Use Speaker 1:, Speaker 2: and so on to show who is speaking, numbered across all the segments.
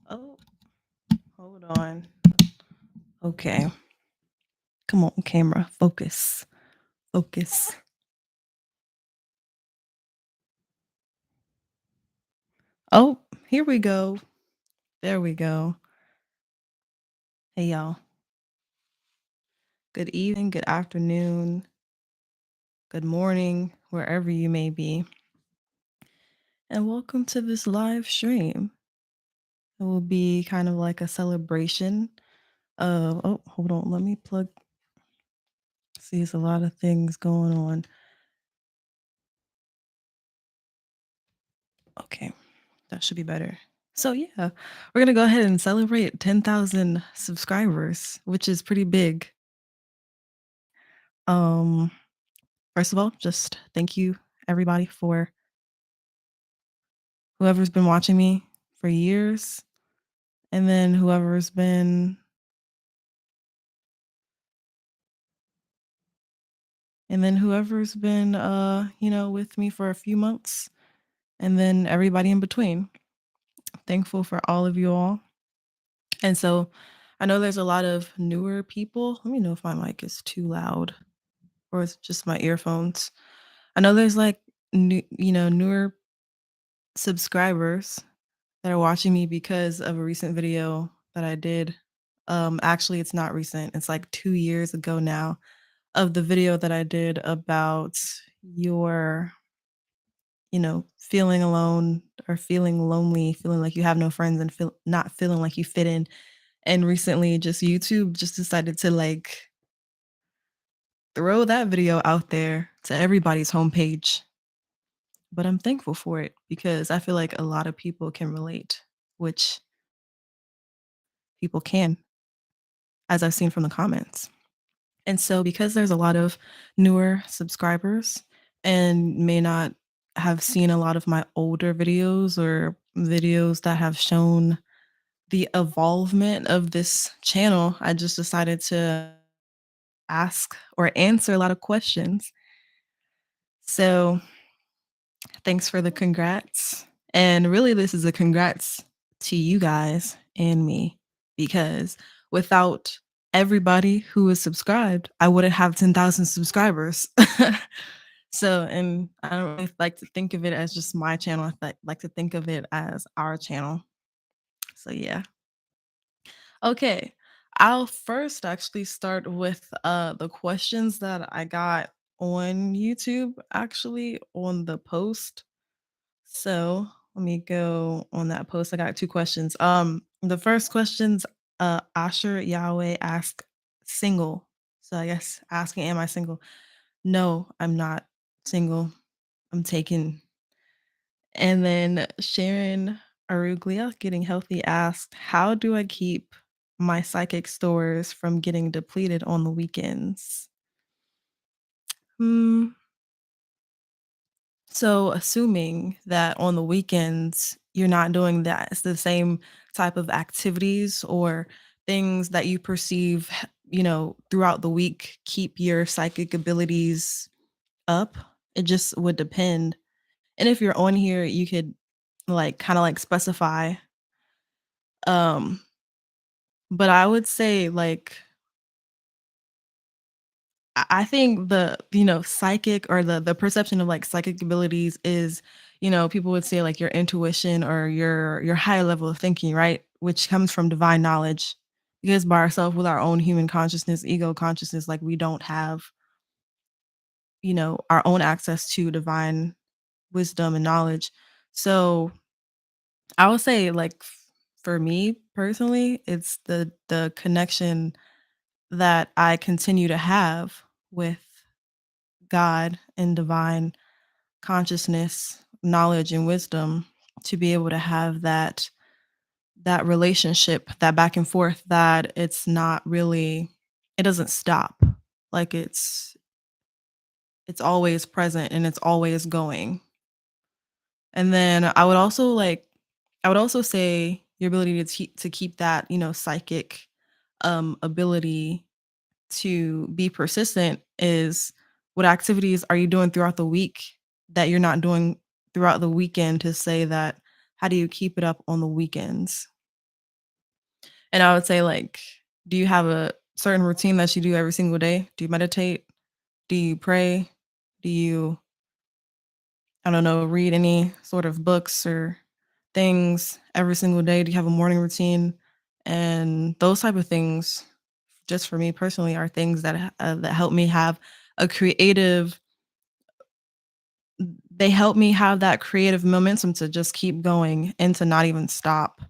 Speaker 1: Oh, hold on. Okay. Come on, camera. Focus. Focus. Oh, here we go. There we go. Hey, y'all. Good evening, good afternoon, good morning, wherever you may be. And welcome to this live stream. It will be kind of like a celebration of, oh, hold on. Let me plug. See, there's a lot of things going on. Okay, that should be better. So, yeah, we're going to go ahead and celebrate 10,000 subscribers, which is pretty big. Um, First of all, just thank you everybody for whoever's been watching me for years, and then whoever's been with me for a few months, and then everybody in between. Thankful for all of you all. And so I know there's a lot of newer people. Let me know if my mic is too loud or it's just my earphones. I know there's like newer subscribers that are watching me because of a recent video that I did. Actually, it's not recent. It's like 2 years ago now of the video that I did about your, feeling alone or feeling lonely, feeling like you have no friends and not feeling like you fit in. And recently just YouTube just decided to like throw that video out there to everybody's homepage. But I'm thankful for it because I feel like a lot of people can relate, which people can, as I've seen from the comments. And so, because there's a lot of newer subscribers and may not have seen a lot of my older videos or videos that have shown the evolvement of this channel, I just decided to ask or answer a lot of questions. So, thanks for the congrats. And really, this is a congrats to you guys and me because without everybody who is subscribed, I wouldn't have 10,000 subscribers. So, and I don't really like to think of it as just my channel. Like to think of it as our channel. So, yeah. Okay. I'll first actually start with the questions that I got on YouTube, actually, on the post. So let me go on that post. I got two questions. The first question's Asher Yahweh asked single. So I guess asking, am I single? No, I'm not single. I'm taken. And then Sharon Aruglia, getting healthy, asked, how do I keep my psychic stores from getting depleted on the weekends? Hmm. So, assuming that on the weekends you're not doing that, it's the same type of activities or things that you perceive, throughout the week keep your psychic abilities up. It just would depend. And if you're on here, you could like kind of like specify. Um, but I would say like I think the psychic or the perception of like psychic abilities is, people would say like your intuition or your higher level of thinking, right? Which comes from divine knowledge. Because by ourselves with our own human consciousness, ego consciousness, like we don't have, our own access to divine wisdom and knowledge. So I would say like for me personally, it's the connection that I continue to have with God and divine consciousness, knowledge, and wisdom to be able to have that relationship, that back and forth, that it's not really, it doesn't stop. Like it's always present and it's always going. And then I would also say your ability to keep that, psychic ability to be persistent is what activities are you doing throughout the week that you're not doing throughout the weekend to say that how do you keep it up on the weekends? And I would say, like, do you have a certain routine that you do every single day? Do you meditate? Do you pray? Do you, I don't know, read any sort of books or things every single day? Do you have a morning routine? And those type of things, just for me personally, are things that help me have a creative. They help me have that creative momentum to just keep going and to not even stop.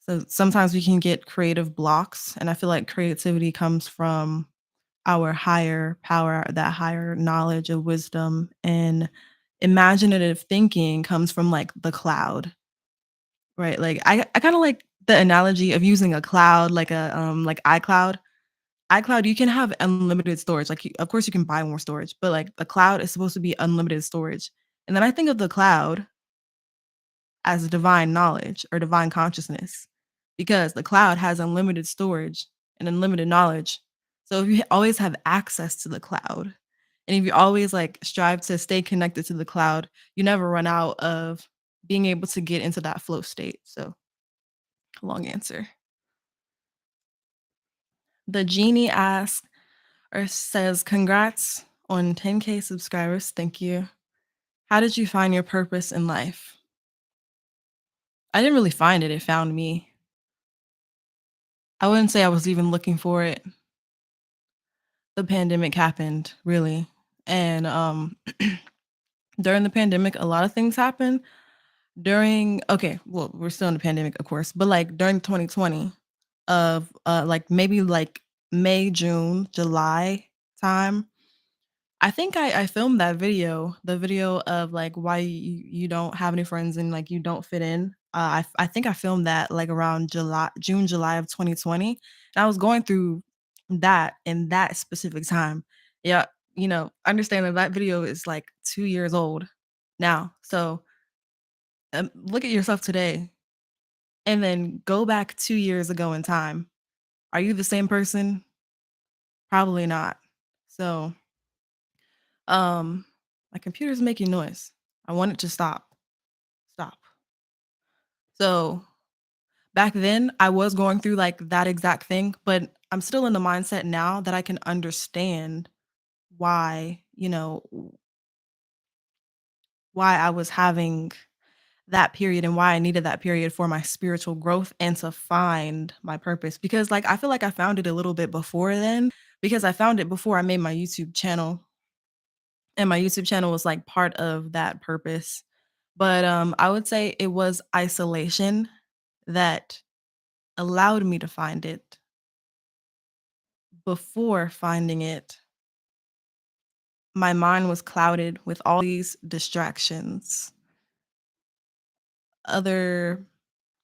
Speaker 1: So sometimes we can get creative blocks, and I feel like creativity comes from our higher power, that higher knowledge of wisdom, and imaginative thinking comes from like the cloud, right? Like I kind of like the analogy of using a cloud like iCloud. iCloud, you can have unlimited storage. Like of course you can buy more storage, but like the cloud is supposed to be unlimited storage. And then I think of the cloud as divine knowledge or divine consciousness because the cloud has unlimited storage and unlimited knowledge. So if you always have access to the cloud and if you always like strive to stay connected to the cloud, you never run out of being able to get into that flow state. So, long answer. The genie asks or says, "Congrats on 10K subscribers. Thank you. How did you find your purpose in life?" I didn't really find it. It found me. I wouldn't say I was even looking for it. The pandemic happened, really. And during the pandemic, a lot of things happened. Okay, well, we're still in the pandemic, of course, but like during 2020 of like maybe like May, June, July time, I think I filmed that video, the video of like why you don't have any friends and like you don't fit in. I think I filmed that like around June, July of 2020. And I was going through that in that specific time. Yeah, understand that that video is like 2 years old now. So look at yourself today and then go back 2 years ago in time. Are you the same person? Probably not. So Um, my computer's making noise. I want it to stop. Stop. So back then, I was going through like that exact thing, but I'm still in the mindset now that I can understand why, why I was having that period and why I needed that period for my spiritual growth and to find my purpose. Because like I feel like I found it a little bit before then, because I found it before I made my YouTube channel. And my YouTube channel was like part of that purpose. But I would say it was isolation that allowed me to find it. Before finding it, my mind was clouded with all these distractions, other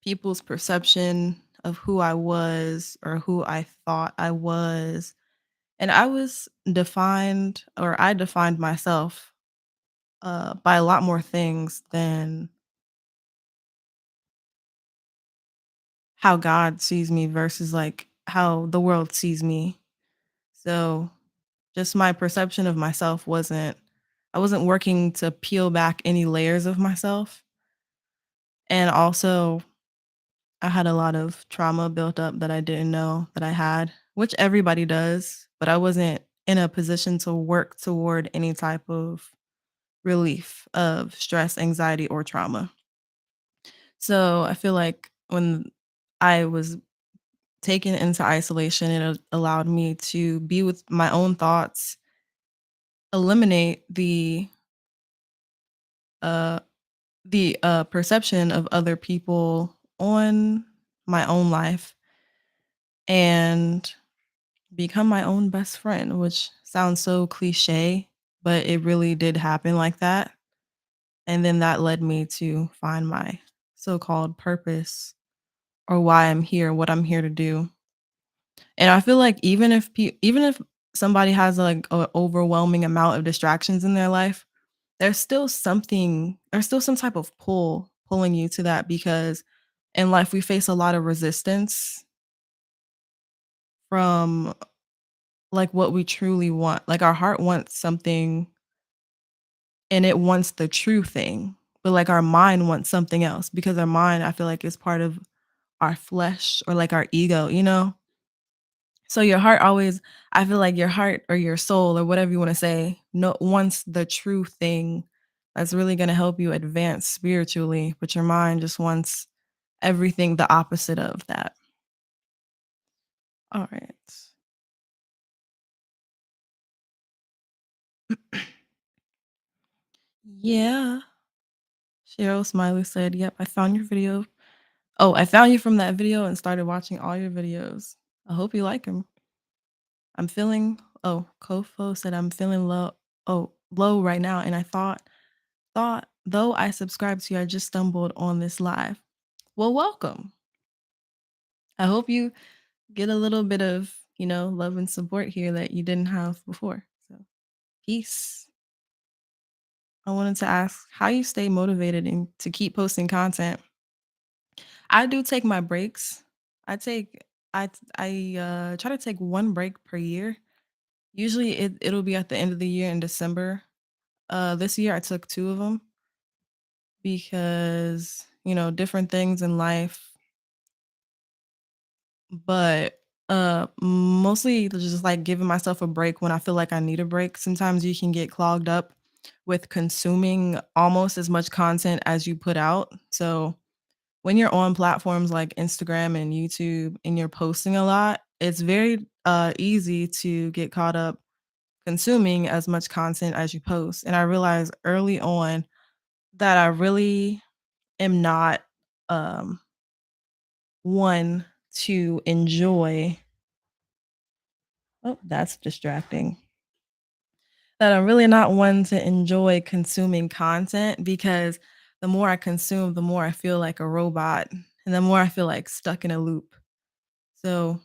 Speaker 1: people's perception of who I was or who I thought I was. And I defined myself by a lot more things than how God sees me versus like how the world sees me. So just my perception of myself I wasn't working to peel back any layers of myself. And also I had a lot of trauma built up that I didn't know that I had, which everybody does, but I wasn't in a position to work toward any type of relief of stress, anxiety, or trauma. So I feel like when I was taken into isolation, it allowed me to be with my own thoughts, eliminate uh the perception of other people on my own life and become my own best friend, which sounds so cliche, but it really did happen like that. And then that led me to find my so-called purpose or why I'm here, what I'm here to do. And I feel like even if somebody has like an overwhelming amount of distractions in their life, there's still some type of pull pulling you to that because in life we face a lot of resistance from like what we truly want. Like our heart wants something and it wants the true thing, but like our mind wants something else because our mind I feel like is part of our flesh or like our ego, you know? So your heart always I feel like your heart or your soul or whatever you wanna say, no wants the true thing that's really gonna help you advance spiritually, but your mind just wants everything the opposite of that. Alright. Yeah. Cheryl Smiley said, "Yep, I found your video." Oh, I found you from that video and started watching all your videos. I hope you like them. I'm feeling Kofo said, "I'm feeling low right now, and I thought though I subscribed to you, I just stumbled on this live." Well, welcome. I hope you get a little bit of, love and support here that you didn't have before. So, peace. I wanted to ask how you stay motivated and to keep posting content. I do take my breaks. I take I try to take one break per year. Usually it'll be at the end of the year in December. This year I took 2 of them because, different things in life, but mostly just like giving myself a break when I feel like I need a break. Sometimes you can get clogged up with consuming almost as much content as you put out. So, when you're on platforms like Instagram and YouTube and you're posting a lot, it's very easy to get caught up consuming as much content as you post. And I realized early on that I really am not um, one to enjoy. Oh, that's distracting. That I'm really not one to enjoy consuming content because the more I consume, the more I feel like a robot and the more I feel like stuck in a loop. So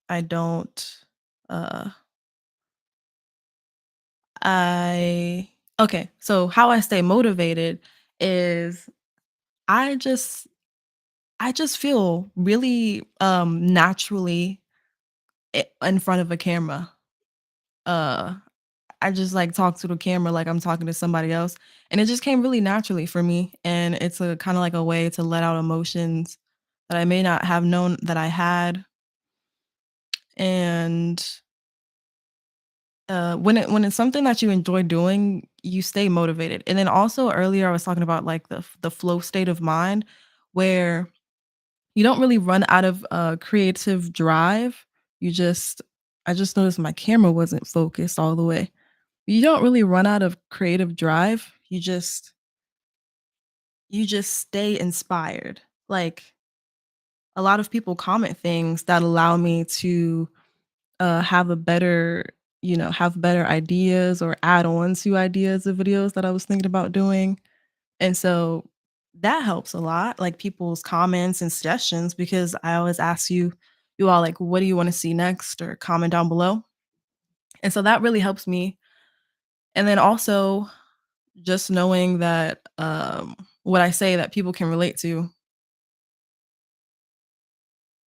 Speaker 1: I don't uh I okay, so how I stay motivated is I just I just feel really naturally in front of a camera. Uh I just like talk to the camera like I'm talking to somebody else and it just came really naturally for me and it's a kind of like a way to let out emotions that I may not have known that I had and when it's something that you enjoy doing, you stay motivated. And then also earlier I was talking about like the flow state of mind where you don't really run out of creative drive. You just I just noticed my camera wasn't focused all the way. You don't really run out of creative drive. You just stay inspired. Like a lot of people comment things that allow me to have a better have better ideas or add on to ideas of videos that I was thinking about doing. And so that helps a lot, like people's comments and suggestions, because I always ask you all like, what do you want to see next? Or comment down below. And so that really helps me. And then also just knowing that what I say that people can relate to.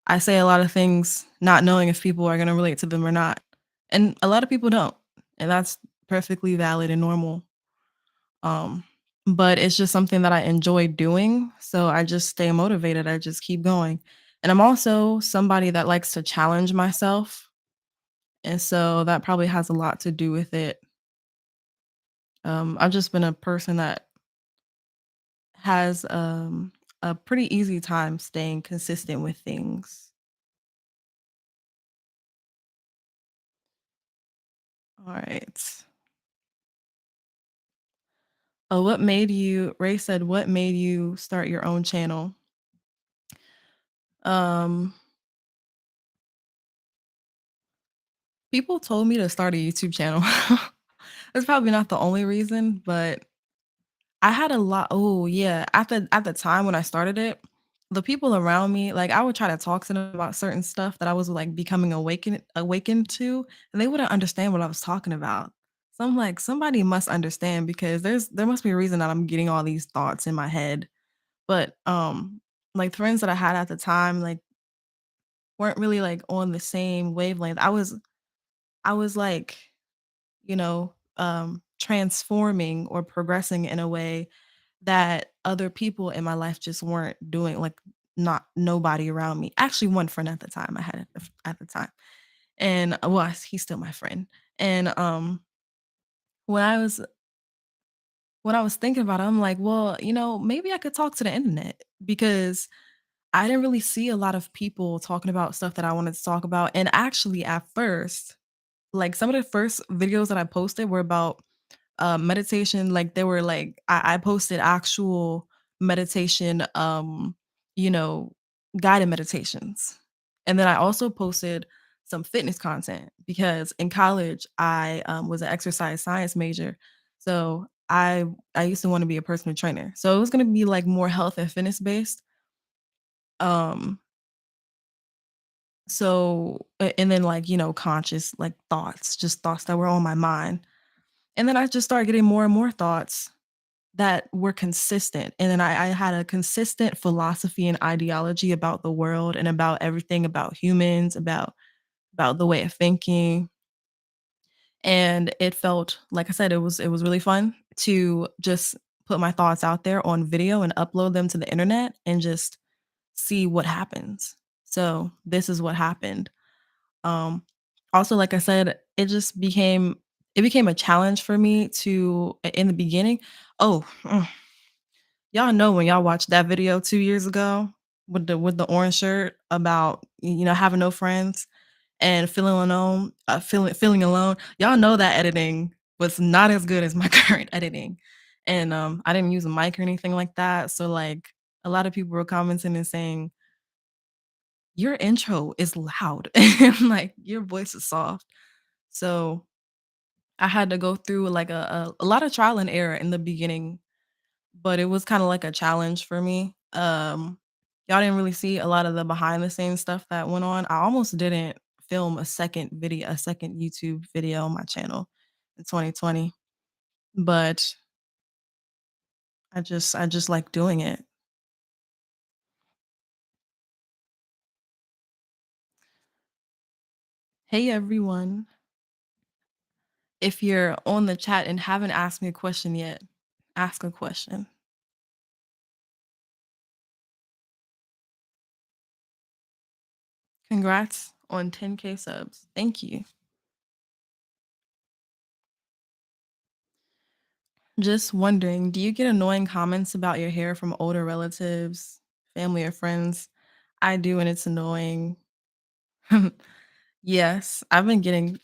Speaker 1: I say a lot of things not knowing if people are going to relate to them or not. And a lot of people don't. And that's perfectly valid and normal. Um, but it's just something that I enjoy doing, so I just stay motivated, I just keep going. And I'm also somebody that likes to challenge myself, and so that probably has a lot to do with it. I've just been a person that has, a pretty easy time staying consistent with things. Alright. Oh, what made you Ray said, "What made you start your own channel?" Um, People told me to start a YouTube channel. That's probably not the only reason, but I had a lot yeah, at the time when I started it, the people around me, like, I would try to talk to them about certain stuff that I was, like, becoming awakened to, and they wouldn't understand what I was talking about. So I'm like, "Somebody must understand because there must be a reason that I'm getting all these thoughts in my head." But, like, friends that I had at the time, like, weren't really, like, on the same wavelength. I was, like, transforming or progressing in a way that other people in my life just weren't doing. Like not nobody around me. Actually, one friend at the time I had at the time. And well, he's still my friend. And when I was when I was thinking about it, I'm like, well, maybe I could talk to the internet because I didn't really see a lot of people talking about stuff that I wanted to talk about. And actually, at first, like some of the first videos that I posted were about meditation. Like they were like I posted actual meditation, you know, guided meditations. And then I also posted some fitness content because in college I was an exercise science major. So I used to want to be a personal trainer. So it was gonna be like more health and fitness based. Um and then like, conscious like thoughts, just thoughts that were on my mind. And then I just started getting more and more thoughts that were consistent. And then I had a consistent philosophy and ideology about the world and about everything about humans, about the way of thinking. And it felt like I said, it was really fun to just put my thoughts out there on video and upload them to the internet and just see what happens. So this is what happened. Um Also, like I said, it became a challenge for me to in the beginning. Oh, y'all know when y'all watched that video 2 years ago with the orange shirt about, having no friends and feeling alone. Y'all know that editing was not as good as my current editing. And, I didn't use a mic or anything like that, so, like, a lot of people were commenting and saying, "Your intro is loud," and, like, "Your voice is soft." So, I had to go through, like, a lot of trial and error in the beginning, but it was kinda like a challenge for me. Y'all didn't really see a lot of the behind the scenes stuff that went on. I almost didn't film a second YouTube video on my channel in 2020, but I just like doing it. Hey, everyone. If you're on the chat and haven't asked me a question yet, ask a question. Congrats on 10K subs. Thank you. Just wondering, do you get annoying comments about your hair from older relatives, family, or friends? I do, and it's annoying. Yes, I've been getting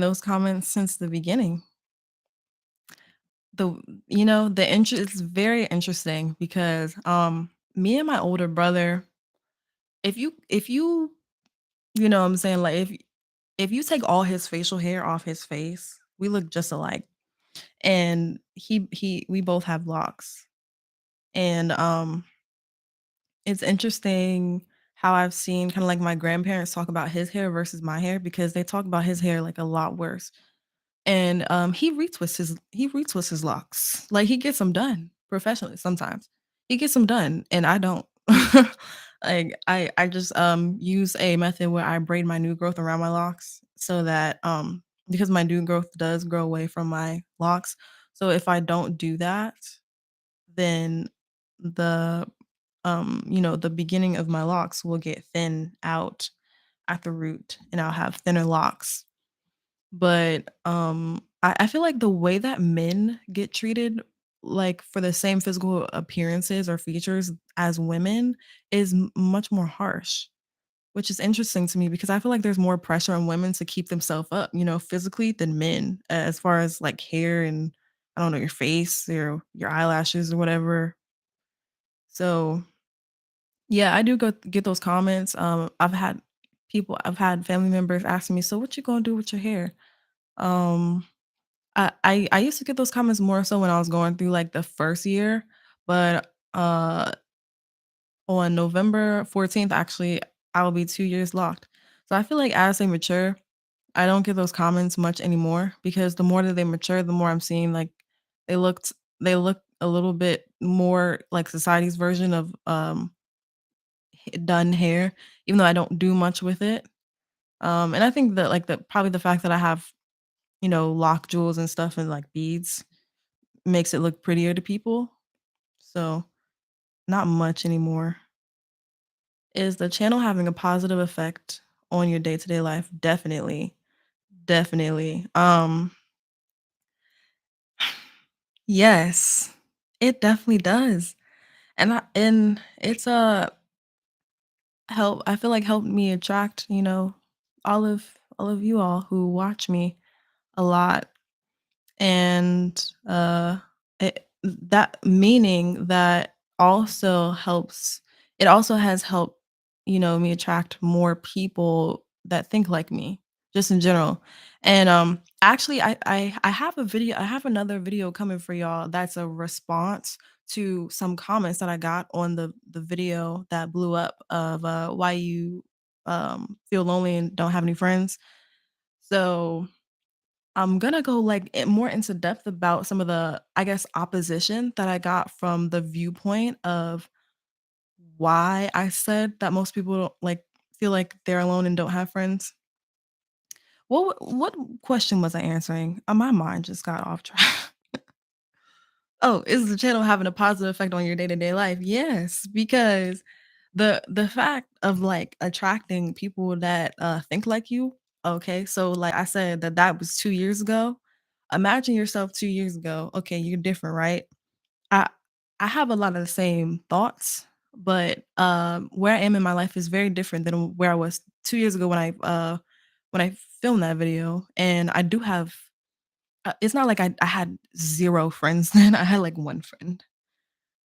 Speaker 1: those comments since the beginning. The the interest it's very interesting because me and my older brother, if you what I'm saying, like if you take all his facial hair off his face, we look just alike. And we both have locks. And it's interesting how I've seen kind of like my grandparents talk about his hair versus my hair because they talk about his hair like a lot worse. And he retwists his locks. Like he gets them done professionally sometimes. He gets them done and I don't. Like I just use a method where I braid my new growth around my locks so that because my new growth does grow away from my locks. So if I don't do that, then the the beginning of my locks will get thin out at the root and I'll have thinner locks. But I feel like the way that men get treated, like for the same physical appearances or features as women, is much more harsh, which is interesting to me because I feel like there's more pressure on women to keep themselves up, physically than men, as far as like hair and I don't know, your face, your eyelashes or whatever. So yeah, I do go get those comments. I've had family members asking me, "So what you gonna do with your hair?" Um, I used to get those comments more so when I was going through like the first year, but on November 14th, actually, I will be 2 years locked. So I feel like as they mature, I don't get those comments much anymore because the more that they mature, the more I'm seeing like they looked they look a little bit more like society's version of done hair, even though I don't do much with it. And I think that like the probably the fact that I have, lock jewels and stuff and like beads makes it look prettier to people. So not much anymore. Is the channel having a positive effect on your day-to-day life? Definitely, definitely. Yes, it definitely does. And it's, help I feel like helped me attract, all of you all who watch me a lot. And it, that meaning that also helps it also has helped me attract more people that think like me just in general. And actually I have I have another video coming for y'all that's a response to some comments that I got on the video that blew up of why you feel lonely and don't have any friends. So I'm gonna go like more into depth about some of the, I guess, opposition that I got from the viewpoint of why I said that most people don't like feel like they're alone and don't have friends. What question was I answering? My mind just got off track. Oh, is the channel having a positive effect on your day-to-day life? Yes, because the fact of like attracting people that think like you. Okay, so like I said that was 2 years ago. Imagine yourself 2 years ago. Okay, you're different, right? I I have a lot of the same thoughts, but where I am in my life is very different than where I was 2 years ago when I filmed that video. And I do have it's not like I had 0 friends then, I had, like, 1 friend.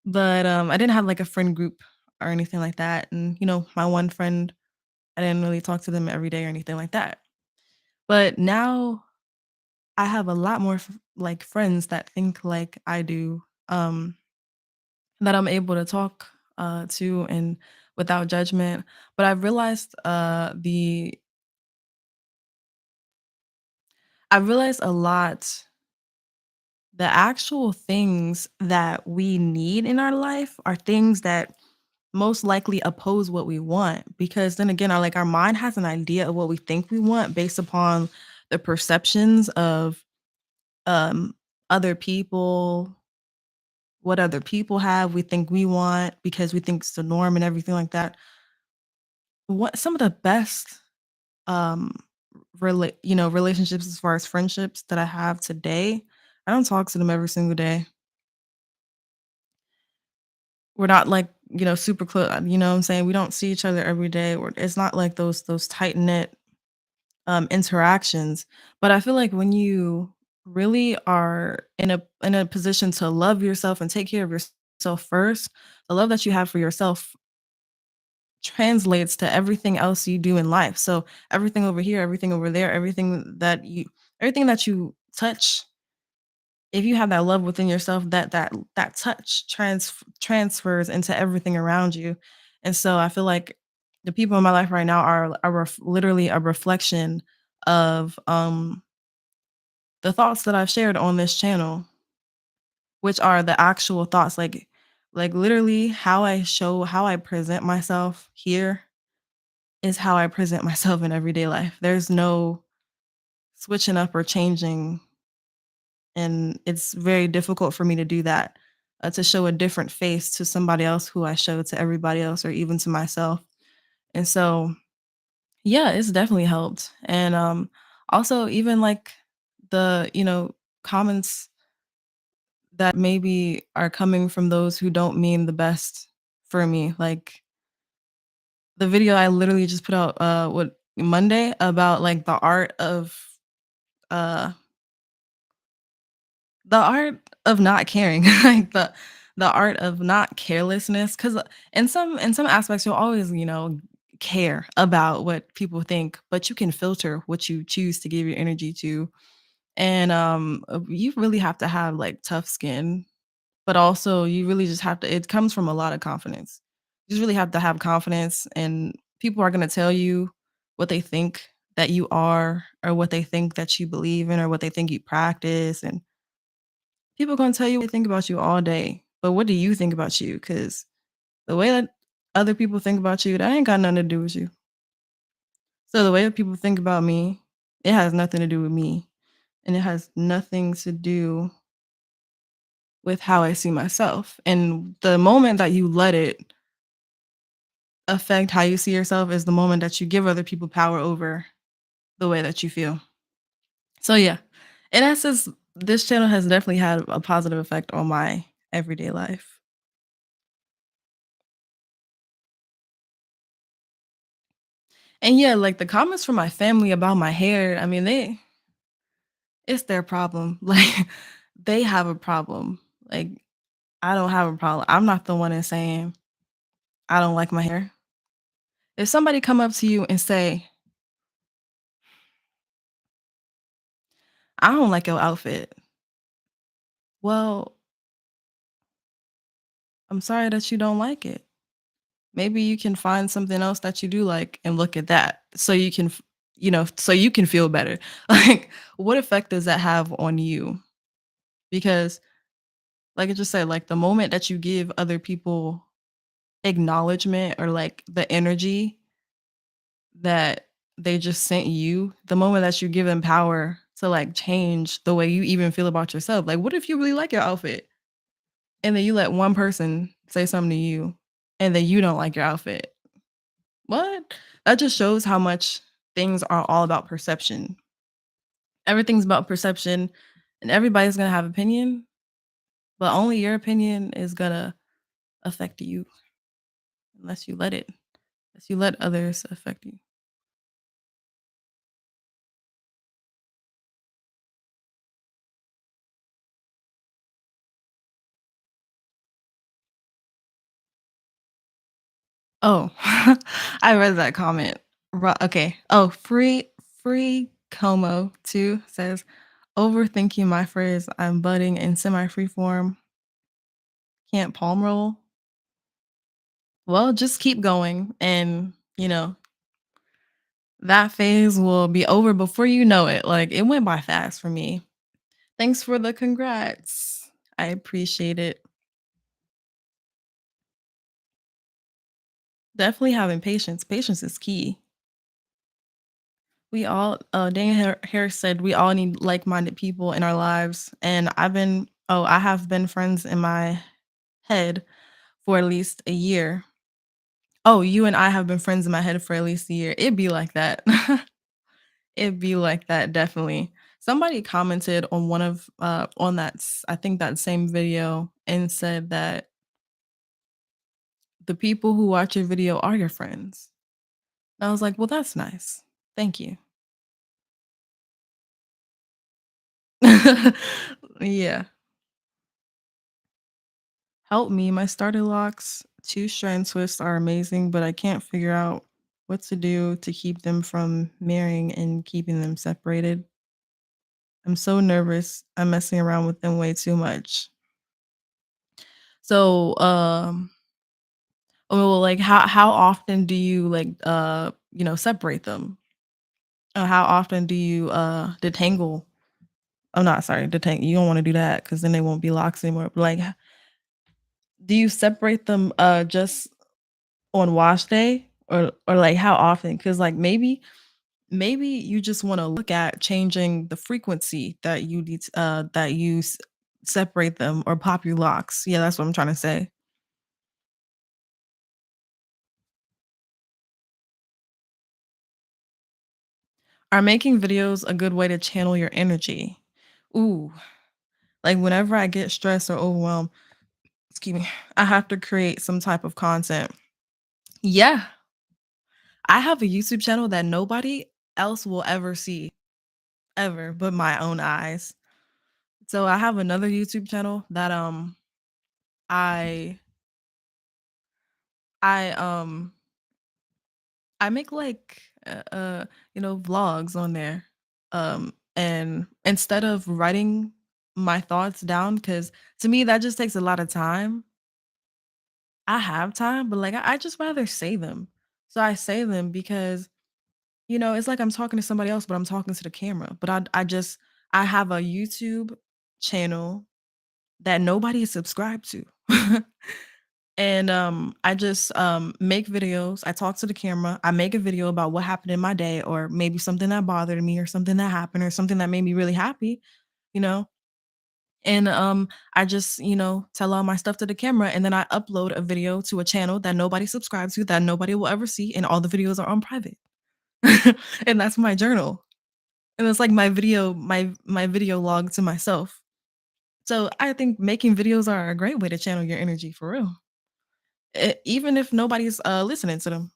Speaker 1: But, I didn't have, like, a friend group or anything like that, and, my 1 friend, I didn't really talk to them every day or anything like that. But now I have a lot more like, friends that think like I do, that I'm able to talk, to and without judgment. But I've realized a lot the actual things that we need in our life are things that most likely oppose what we want because then again our mind has an idea of what we think we want based upon the perceptions of um other people, what other people have we think we want because we think it's the norm and everything like that. What some of the best um relationships as far as friendships that I have today, I don't talk to them every single day. We're not like, super close, you know what I'm saying? We don't see each other every day. It's not like those tight knit interactions. But I feel like when you really are in a position to love yourself and take care of yourself first, the love that you have for yourself translates to everything else you do in life. So everything over here, everything over there, everything that you touch, if you have that love within yourself, that touch transfers into everything around you. And so I feel like the people in my life right now are literally a reflection of the thoughts that I've shared on this channel, which are the actual thoughts, like literally how I present myself here is how I present myself in everyday life. There's no switching up or changing, and it's very difficult for me to do that, to show a different face to somebody else who I show to everybody else or even to myself. And so, yeah, it's definitely helped. And also even like the, comments that maybe are coming from those who don't mean the best for me. Like the video I literally just put out what Monday about like uh the art of not caring, like the art of not carelessness. Because in some aspects, you'll always, care about what people think, but you can filter what you choose to give your energy to. And, you really have to have, like, tough skin, but also you really just have to it comes from a lot of confidence. You just really have to have confidence, and people are gonna tell you what they think that you are or what they think that you believe in or what they think you practice, and people gonna tell you what they think about you all day, but what do you think about you? Because the way that other people think about you, that ain't got nothing to do with you. So the way that people think about me, it has nothing to do with me, and it has nothing to do with how I see myself. And the moment that you let it affect how you see yourself is the moment that you give other people power over the way that you feel. So yeah, in essence, this channel has definitely had a positive effect on my everyday life. And yeah, like the comments from my family about my hair, I mean, it's their problem. Like they have a problem. Like I don't have a problem. I'm not the one that's saying I don't like my hair. If somebody come up to you and say, "I don't like your outfit." Well, I'm sorry that you don't like it. Maybe you can find something else that you do like and look at that so you can, so you can feel better. Like, what effect does that have on you? Because, like I just said, like the moment that you give other people acknowledgement or like the energy that they just sent you, the moment that you give them power to like change the way you even feel about yourself. Like, what if you really like your outfit and then you let one person say something to you and then you don't like your outfit? What? That just shows how much things are all about perception. Everything's about perception, and everybody's gonna have opinion, but only your opinion is gonna affect you unless you let it. Unless you let others affect you. Oh, I read that comment. Okay. Oh, free Como too says overthinking my phrase. I'm budding in semi free form. Can't palm roll. Well, just keep going, and that phase will be over before you know it. Like, it went by fast for me. Thanks for the congrats. I appreciate it. Definitely having patience. Patience is key. We all Daniel Harris said we all need like-minded people in our lives, and I have been friends in my head for at least a year. Oh, you and I have been friends in my head for at least a year. It'd be like that. It'd be like that, definitely. Somebody commented on one of on I think that same video and said that the people who watch your video are your friends. And I was like, "Well, that's nice. Thank you." Yeah. Help me. My starter locks, 2 strand twists are amazing, but I can't figure out what to do to keep them from marrying and keeping them separated. I'm so nervous. I'm messing around with them way too much. So, well, like how often do you like separate them? How often do you detangle? Oh, not sorry, detangle. You don't want to do that because then they won't be locks anymore. But like, do you separate them just on wash day or like how often? Because like maybe you just want to look at changing the frequency that separate them or pop your locks. Yeah, that's what I'm trying to say. Are making videos a good way to channel your energy? Ooh, like whenever I get stressed or overwhelmed, excuse me, I have to create some type of content. Yeah, I have a YouTube channel that nobody else will ever see, ever, but my own eyes. So I have another YouTube channel that I I I make like vlogs on there. And instead of writing my thoughts down, because to me that just takes a lot of time. I have time, but like I just rather say them. So I say them because it's like I'm talking to somebody else, but I'm talking to the camera. But I have a YouTube channel that nobody is subscribed to. And I just make videos. I talk to the camera. I make a video about what happened in my day, or maybe something that bothered me, or something that happened, or something that made me really happy, you know. And I just, tell all my stuff to the camera and then I upload a video to a channel that nobody subscribes to, that nobody will ever see, and all the videos are on private. And that's my journal. And it's like my video log to myself. So I think making videos are a great way to channel your energy for real. Even if nobody's listening to them.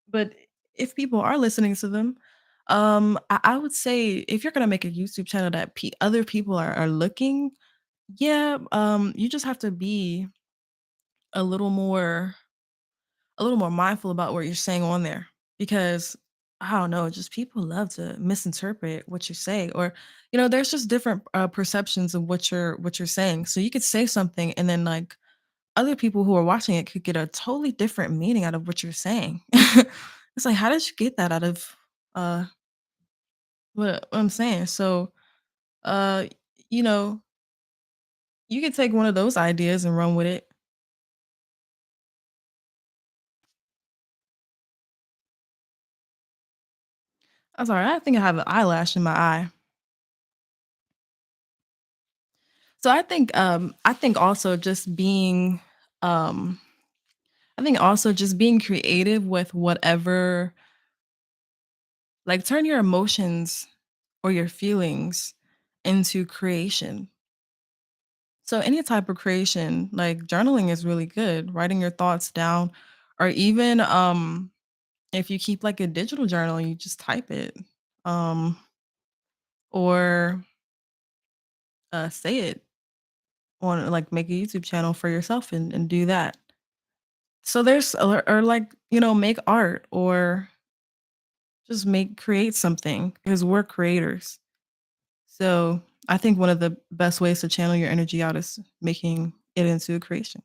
Speaker 1: But if people are listening to them, I would say if you're gonna make a YouTube channel that other people are looking, yeah, you just have to be a little more a little more mindful about what you're saying on there because I don't know, just people love to misinterpret what you say, or there's just different perceptions of what you're saying. So you could say something and then like other people who are watching it could get a totally different meaning out of what you're saying. It's like, how did you get that out of uh what I'm saying? So uh you know, you could take one of those ideas and run with it. I'm sorry, I think I have an eyelash in my eye. So I think also just being um I think also just being creative with whatever, like turn your emotions or your feelings into creation. So any type of creation, like journaling is really good, writing your thoughts down, or even if you keep like a digital journal, you just type it. Um or say it on, like, make a YouTube channel for yourself and do that. So there's or like, make art or just create something because we're creators. So I think one of the best ways to channel your energy out is making it into a creation.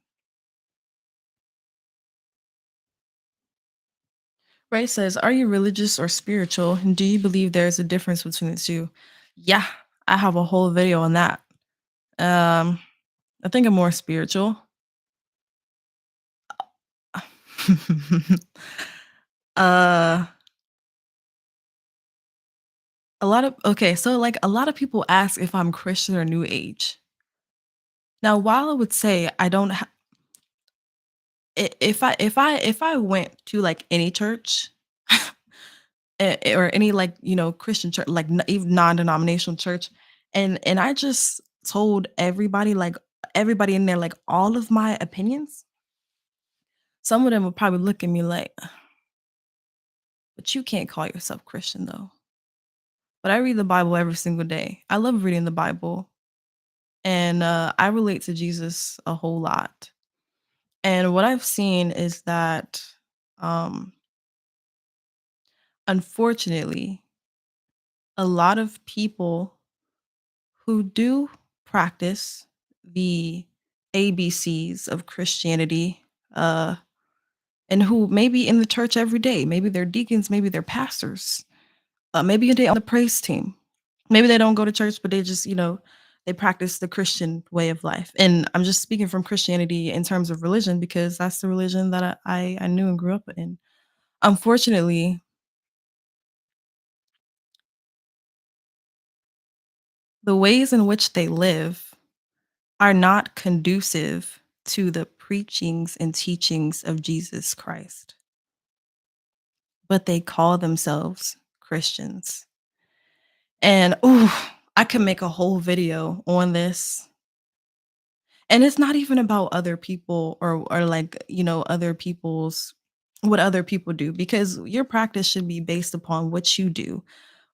Speaker 1: Ray says, "Are you religious or spiritual? And do you believe there is a difference between the two?" Yeah, I have a whole video on that. Um, I think I'm more spiritual. uh, so like a lot of people ask if I'm Christian or New Age. Now, while I would say I don't, if I went to like any church, or any like Christian church, like even non-denominational church, and I just told everybody, like everybody in there, like all of my opinions, some of them would probably look at me like, but you can't call yourself Christian though. But I read the Bible every single day. I love reading the Bible, and I relate to Jesus a whole lot. And what I've seen is that, um, unfortunately, a lot of people who do practice the ABCs of Christianity, uh, and who maybe in the church every day, maybe they're deacons, maybe they're pastors, maybe they're on the praise team, maybe they don't go to church, but they just, they practice the Christian way of life. And I'm just speaking from Christianity in terms of religion because that's the religion that I knew and grew up in. Unfortunately, the ways in which they live are not conducive to the preachings and teachings of Jesus Christ, but they call themselves Christians. And I could make a whole video on this. And it's not even about other people or like, other people's what other people do, because your practice should be based upon what you do.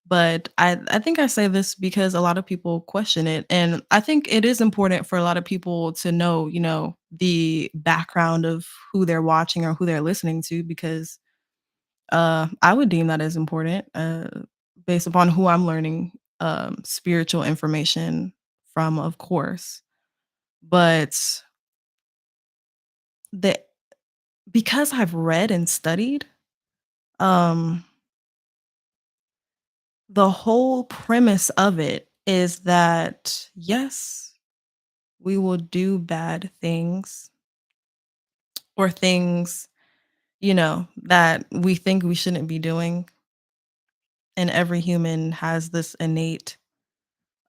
Speaker 1: But I think I say this because a lot of people question it, and I think it is important for a lot of people to know, the background of who they're watching or who they're listening to, because I would deem that as important, based upon who I'm learning spiritual information from, of course. But the because I've read and studied, um, the whole premise of it is that yes, we will do bad things or things, that we think we shouldn't be doing. And every human has this innate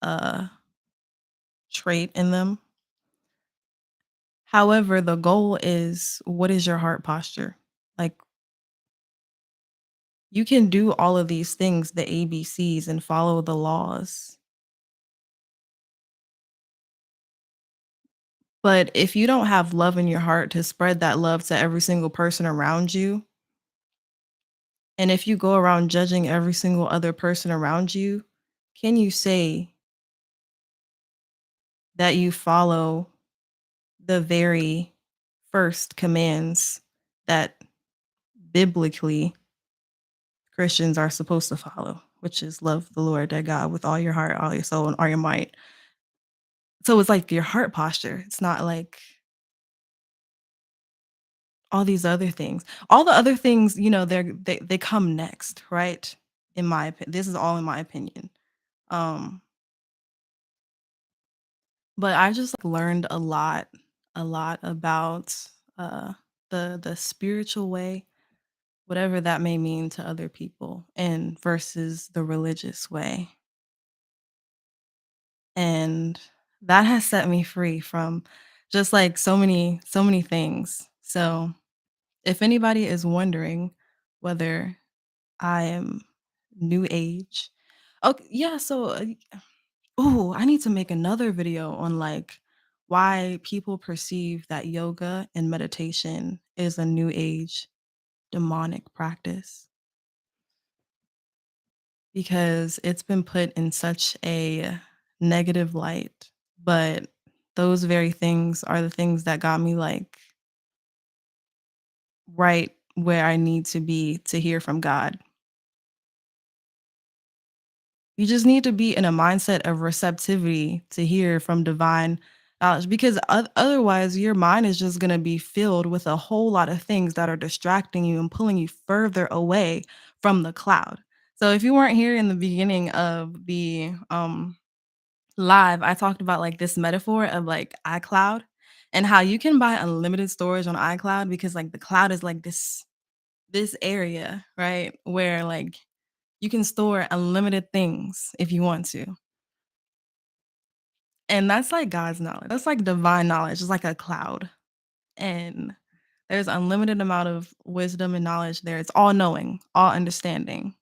Speaker 1: uh trait in them. However, the goal is, what is your heart posture? Like, you can do all of these things, the ABCs, and follow the laws. But if you don't have love in your heart to spread that love to every single person around you, and if you go around judging every single other person around you, can you say that you follow the very first commands that biblically Christians are supposed to follow, which is love the Lord thy God with all your heart, all your soul, and all your might? So it's like your heart posture. It's not like all these other things. All the other things, they come next, right? In my opinion, this is all in my opinion. Um, but I just learned a lot about uh the spiritual way, whatever that may mean to other people, and versus the religious way. And that has set me free from just like so many things. So if anybody is wondering whether I am new age. Okay, yeah, so oh, I need to make another video on like why people perceive that yoga and meditation is a new age demonic practice, because it's been put in such a negative light. But those very things are the things that got me like right where I need to be to hear from God. You just need to be in a mindset of receptivity to hear from divine knowledge, because otherwise your mind is just going to be filled with a whole lot of things that are distracting you and pulling you further away from the cloud. So if you weren't here in the beginning of the live, I talked about like this metaphor of like iCloud and how you can buy unlimited storage on iCloud, because like the cloud is like this area, right? Where like you can store unlimited things if you want to. And that's like God's knowledge. That's like divine knowledge. It's like a cloud. And there's unlimited amount of wisdom and knowledge there. It's all knowing, all understanding.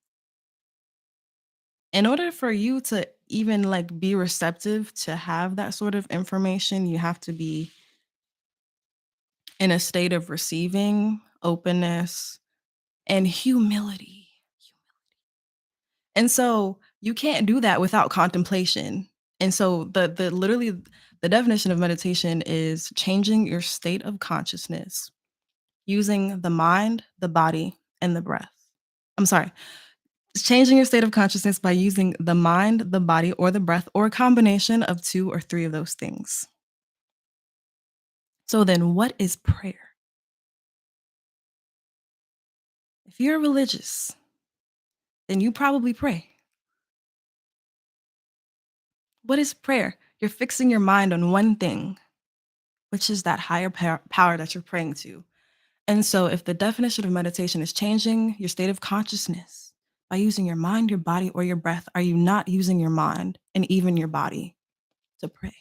Speaker 1: In order for you to even like be receptive to have that sort of information, you have to be in a state of receiving, openness, and humility. And so you can't do that without contemplation. And so the literally the definition of meditation is changing your state of consciousness using the mind, the body, and the breath. I'm sorry. It's changing your state of consciousness by using the mind, the body, or the breath, or a combination of two or three of those things. So then what is prayer? If you're religious, then you probably pray. What is prayer? You're fixing your mind on one thing, which is that higher power that you're praying to. And so, if the definition of meditation is changing your state of consciousness by using your mind, your body, or your breath, are you not using your mind and even your body to pray?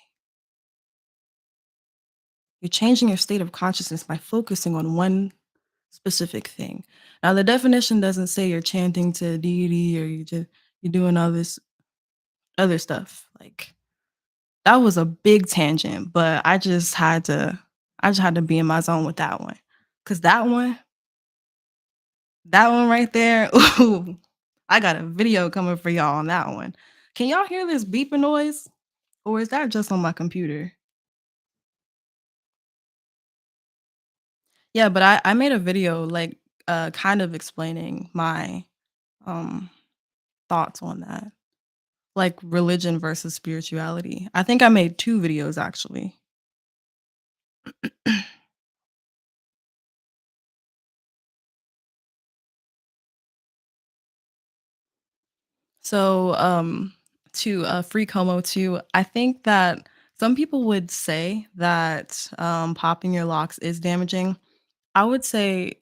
Speaker 1: You're changing your state of consciousness by focusing on one specific thing. Now, the definition doesn't say you're chanting to deity or you're doing all this other stuff. Like, that was a big tangent, but I just had to be in my zone with that one. Cause that one right there, ooh, I got a video coming for y'all on that one. Can y'all hear this beeping noise? Or is that just on my computer? Yeah, but I made a video like kind of explaining my um thoughts on that. Like religion versus spirituality. I think I made 2 videos actually. So, to free Como too, I think that some people would say that popping your locks is damaging. I would say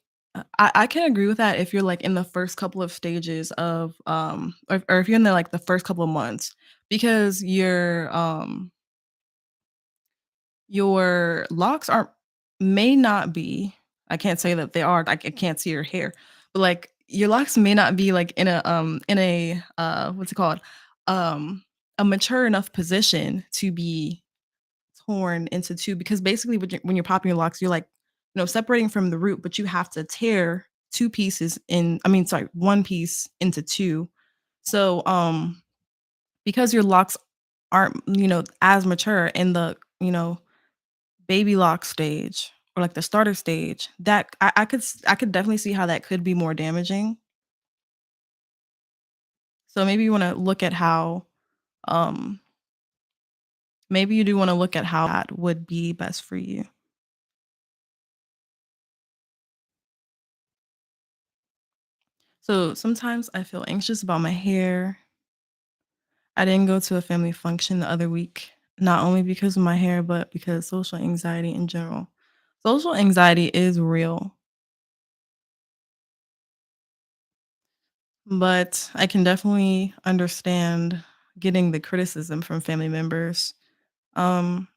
Speaker 1: I can agree with that if you're like in the first couple of stages of or if you're in the like the first couple of months, because Your locks aren't may not be I can't say that they are, like, I can't see your hair, but, like, your locks may not be, like, in a, what's it called? Um, a mature enough position to be torn into 2 because basically when you're popping your locks, you're, like, separating from the root, but you have to tear 2 pieces in I mean, sorry, 1 piece into 2. So, because your locks aren't, as mature in the, baby lock stage or like the starter stage, that I could definitely see how that could be more damaging. So maybe you wanna look at how, um maybe you do wanna look at how that would be best for you. So sometimes I feel anxious about my hair. I didn't go to a family function the other week, not only because of my hair, but because social anxiety in general. Social anxiety is real, but I can definitely understand getting the criticism from family members. Um,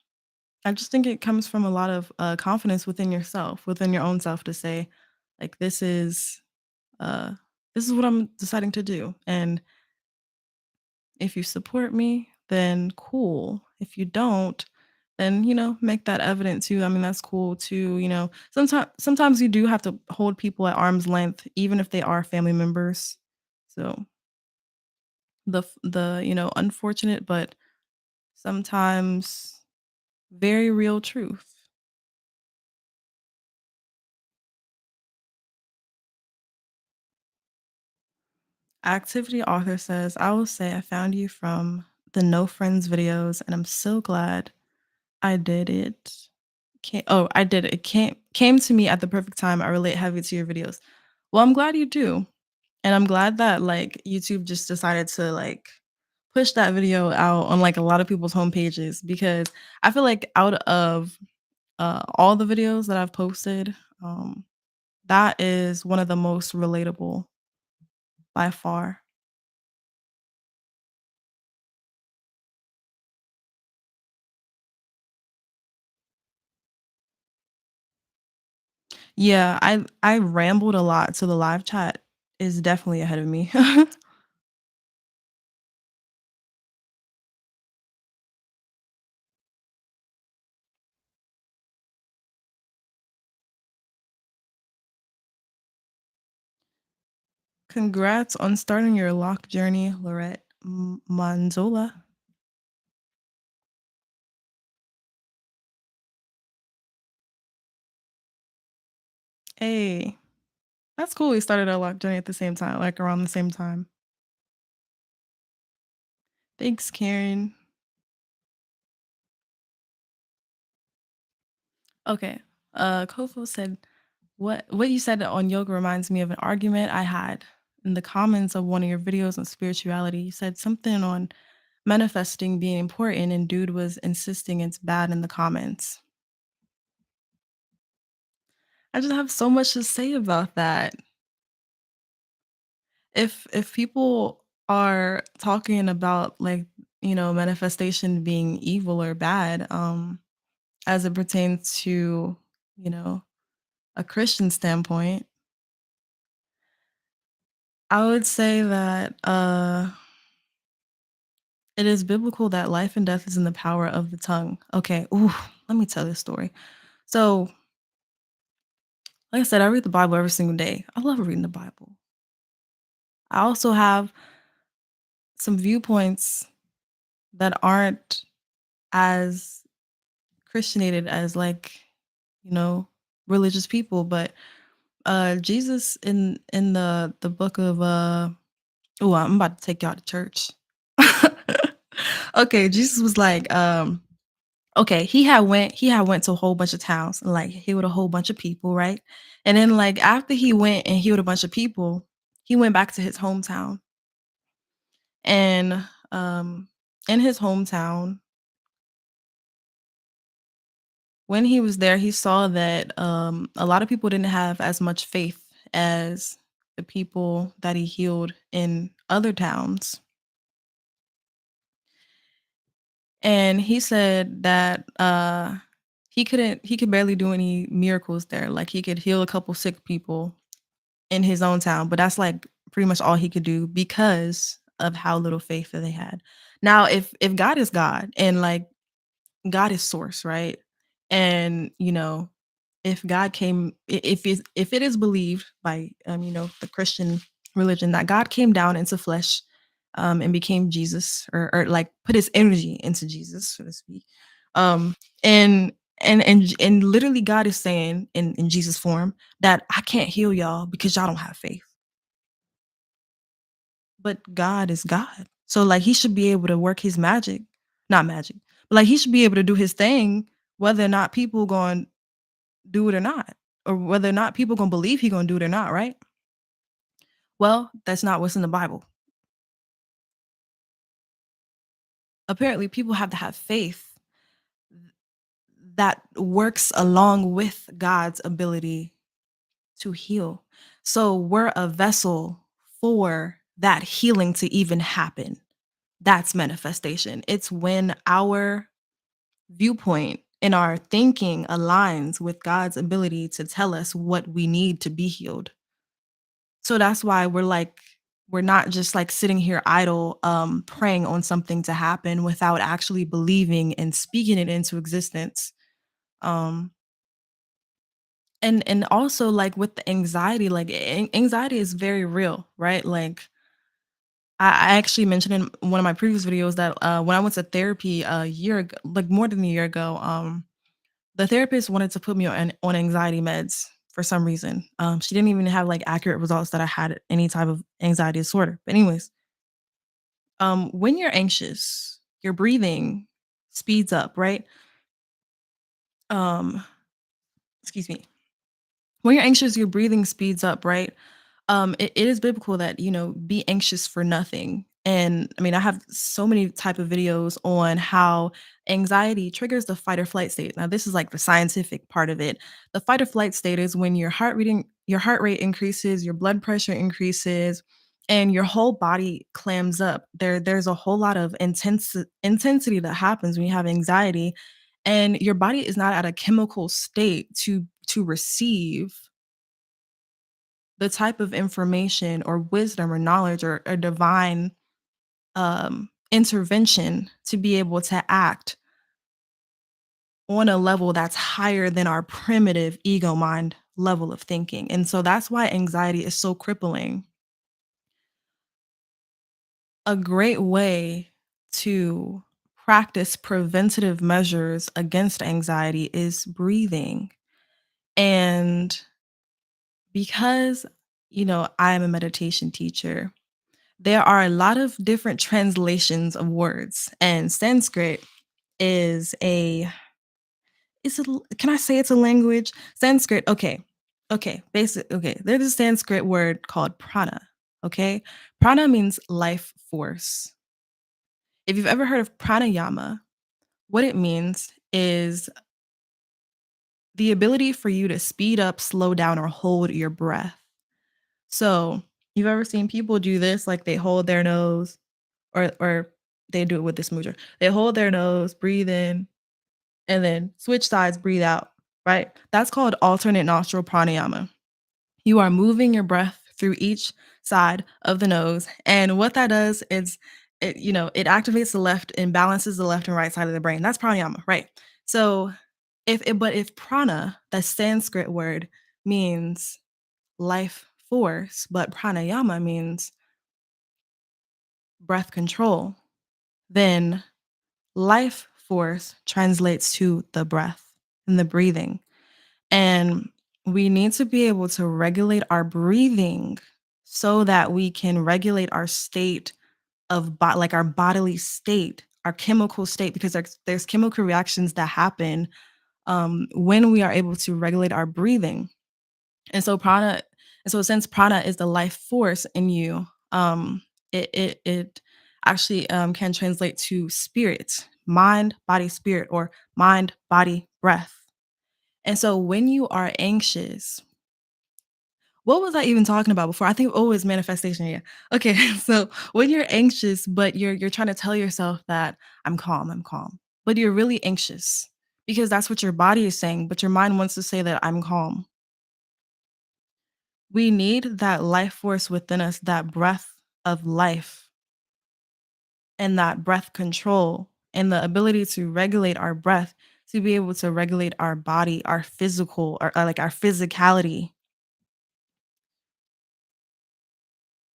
Speaker 1: I just think it comes from a lot of confidence within yourself, within your own self, to say, like, uh, this is what I'm deciding to do, and if you support me, then cool. If you don't, then, make that evident too. I mean, that's cool too, sometimes you do have to hold people at arm's length, even if they are family members. So the, unfortunate, but sometimes very real truth. Activity author says, I will say I found you from the No Friends videos, and I'm so glad I did it. I did it. It came to me at the perfect time. I relate heavy to your videos. Well, I'm glad you do. And I'm glad that like YouTube just decided to like push that video out on like a lot of people's homepages because I feel like out of all the videos that I've posted, that is one of the most relatable by far. Yeah, I rambled a lot, so the live chat is definitely ahead of me. Congrats on starting your lock journey, Lorette Manzola. Hey, that's cool. We started our lock journey at the same time, like around the same time. Thanks, Karen. Okay. Kofo said, what you said on yoga reminds me of an argument I had in the comments of one of your videos on spirituality. You said something on manifesting being important, and dude was insisting it's bad in the comments. I just have so much to say about that. If people are talking about like, manifestation being evil or bad, as it pertains to, you know, a Christian standpoint, I would say that it is biblical that life and death is in the power of the tongue. Okay, ooh, let me tell this story. So, like I said, I read the Bible every single day. I love reading the Bible. I also have some viewpoints that aren't as Christianated as like, you know, religious people, but Jesus in the book of oh, I'm about to take y'all to church. Okay, Jesus was like, okay, he had went to a whole bunch of towns and like healed a whole bunch of people, right? And then like after he went and healed a bunch of people, he went back to his hometown. And in his hometown, when he was there, he saw that a lot of people didn't have as much faith as the people that he healed in other towns. And he said that he could barely do any miracles there. Like, he could heal a couple sick people in his own town, but that's, like, pretty much all he could do because of how little faith that they had. Now, if God is God and, like, God is source, right? And, if God came if it is believed by, the Christian religion that God came down into flesh, and became Jesus or, like, put his energy into Jesus, so to speak, and and literally God is saying in Jesus form that I can't heal y'all because y'all don't have faith. But God is God. So, like, he should be able to work his magic, not magic, but, like, he should be able to do his thing whether or not people going do it or not, or whether or not people gonna believe he gonna do it or not, right? Well, that's not what's in the Bible. Apparently, people have to have faith that works along with God's ability to heal. So we're a vessel for that healing to even happen. That's manifestation. It's when our viewpoint and our thinking aligns with God's ability to tell us what we need to be healed. So that's why we're not just like sitting here idle, praying on something to happen without actually believing and speaking it into existence. Um, and also like with the anxiety, like anxiety is very real, right? Like I actually mentioned in one of my previous videos that when I went to therapy a year ago, like more than a year ago, the therapist wanted to put me on anxiety meds for some reason. She didn't even have like accurate results that I had any type of anxiety disorder. But anyways, when you're anxious, your breathing speeds up, right? Um, excuse me. When you're anxious, your breathing speeds up, right? It is biblical that be anxious for nothing. And I mean, I have so many type of videos on how anxiety triggers the fight or flight state. Now this is like the scientific part of it. The fight or flight state is when your heart rate increases, your blood pressure increases, and your whole body clams up. There's a whole lot of intensity that happens when you have anxiety, and your body is not at a chemical state to receive the type of information or wisdom or knowledge or divine intervention to be able to act on a level that's higher than our primitive ego mind level of thinking. And so that's why anxiety is so crippling. A great way to practice preventative measures against anxiety is breathing. And because, I am a meditation teacher, there are a lot of different translations of words, and Sanskrit is a can I say it's a language? Sanskrit, okay. Okay, okay. There's a Sanskrit word called prana, okay? Prana means life force. If you've ever heard of pranayama, what it means is the ability for you to speed up, slow down, or hold your breath. So, you've ever seen people do this, like they hold their nose or they do it with this smoocher. They hold their nose, breathe in, and then switch sides, breathe out, right? That's called alternate nostril pranayama. You are moving your breath through each side of the nose. And what that does is it activates the left and balances the left and right side of the brain. That's pranayama, right? So if prana, that Sanskrit word, means life force, but pranayama means breath control, then life force translates to the breath and the breathing. And we need to be able to regulate our breathing so that we can regulate our state of like our bodily state, our chemical state, because there's chemical reactions that happen when we are able to regulate our breathing. And so since prana is the life force in you, it actually can translate to spirit, mind, body, spirit, or mind, body, breath. And so when you are anxious, what was I even talking about before? I think, oh, it's manifestation. Yeah. Okay. So when you're anxious, but you're trying to tell yourself that I'm calm, but you're really anxious. because that's what your body is saying, but your mind wants to say that I'm calm. We need that life force within us, that breath of life and that breath control and the ability to regulate our breath to be able to regulate our body, our physical, like our physicality.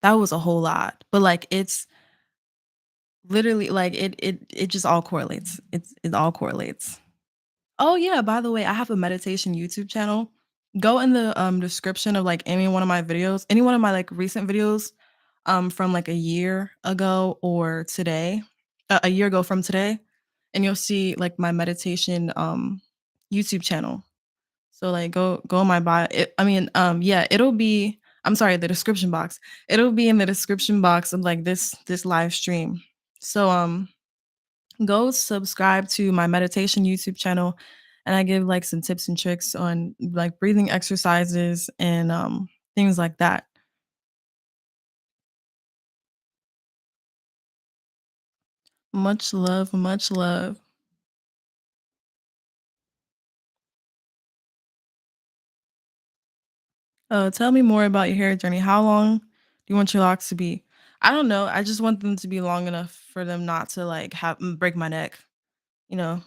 Speaker 1: That was a whole lot, but like it's literally like it just all correlates. It all correlates. Oh yeah, by the way, I have a meditation YouTube channel. Go in the description of like any one of my videos, any one of my like recent videos from like a year ago or today, a year ago from today, and you'll see like my meditation YouTube channel. So like go on my bio. Yeah, it'll be I'm sorry, the description box. It'll be in the description box of like this live stream. So go subscribe to my meditation YouTube channel, and I give like some tips and tricks on like breathing exercises and things like that. Much love, much love. Tell me more about your hair journey. How long do you want your locks to be? I don't know. I just want them to be long enough for them not to like break my neck. You know,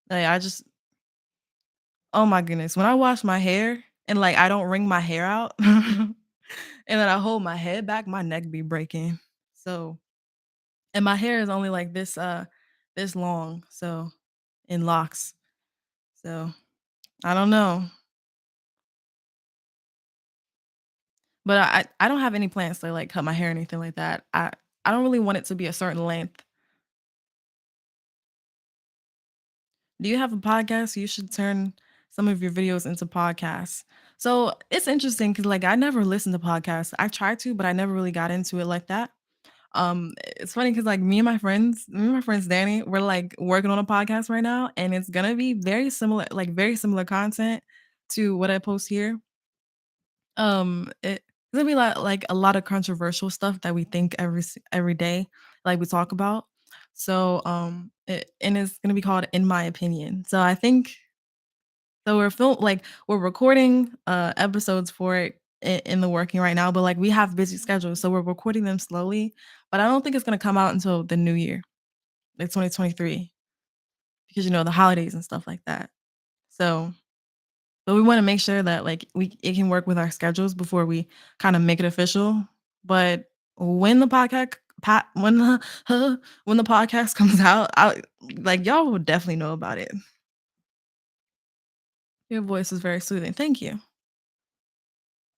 Speaker 1: like I just oh my goodness, when I wash my hair and like I don't wring my hair out, and then I hold my head back, my neck be breaking. So and my hair is only like this long, so in locks. So I don't know, but I don't have any plans to like cut my hair or anything like that. I don't really want it to be a certain length. Do you have a podcast? You should turn some of your videos into podcasts. So it's interesting because like I never listened to podcasts. I tried to, but I never really got into it like that. It's funny because like me and my friends Danny, we're like working on a podcast right now, and it's gonna be very similar content to what I post here. It's gonna be like a lot of controversial stuff that we think every day, like we talk about. So and it's gonna be called In My Opinion. So I think so we're recording episodes for it in the working right now, but like we have busy schedules, so we're recording them slowly. But I don't think it's gonna come out until the new year, like 2023, because the holidays and stuff like that. So but we wanna make sure that, like, it can work with our schedules before we kinda make it official, but when the podcast when the when the podcast comes out, y'all will definitely know about it. Your voice is very soothing. Thank you.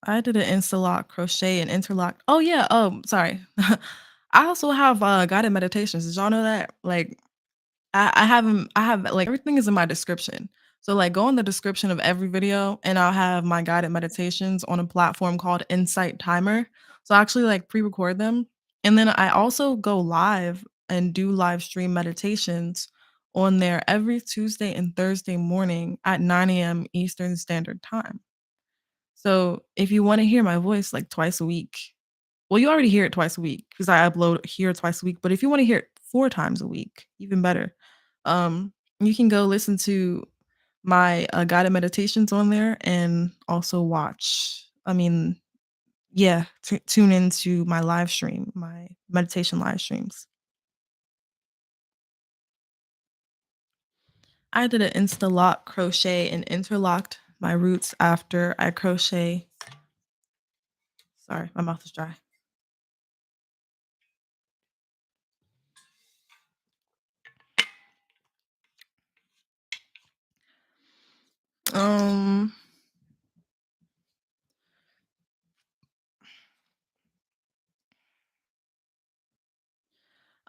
Speaker 1: I did an Insta-lock, crochet, and interlock. Oh, yeah, sorry. I also have, guided meditations. Did y'all know that? Like I have 'em I have like, everything is in my description. So, like, go in the description of every video, and I'll have my guided meditations on a platform called Insight Timer. So, I actually, like, pre-record them, and then I also go live and do live stream meditations on there every Tuesday and Thursday morning at 9 a.m. Eastern Standard Time. So, if you wanna hear my voice, like, twice a week well, you already hear it twice a week because I upload here twice a week, but if you wanna hear it 4 times a week, even better, you can go listen to my, guided meditations on there and also yeah, tune into my live stream, my meditation live streams. I did an Insta lock crochet and interlocked my roots after I crochet sorry, my mouth is dry. Um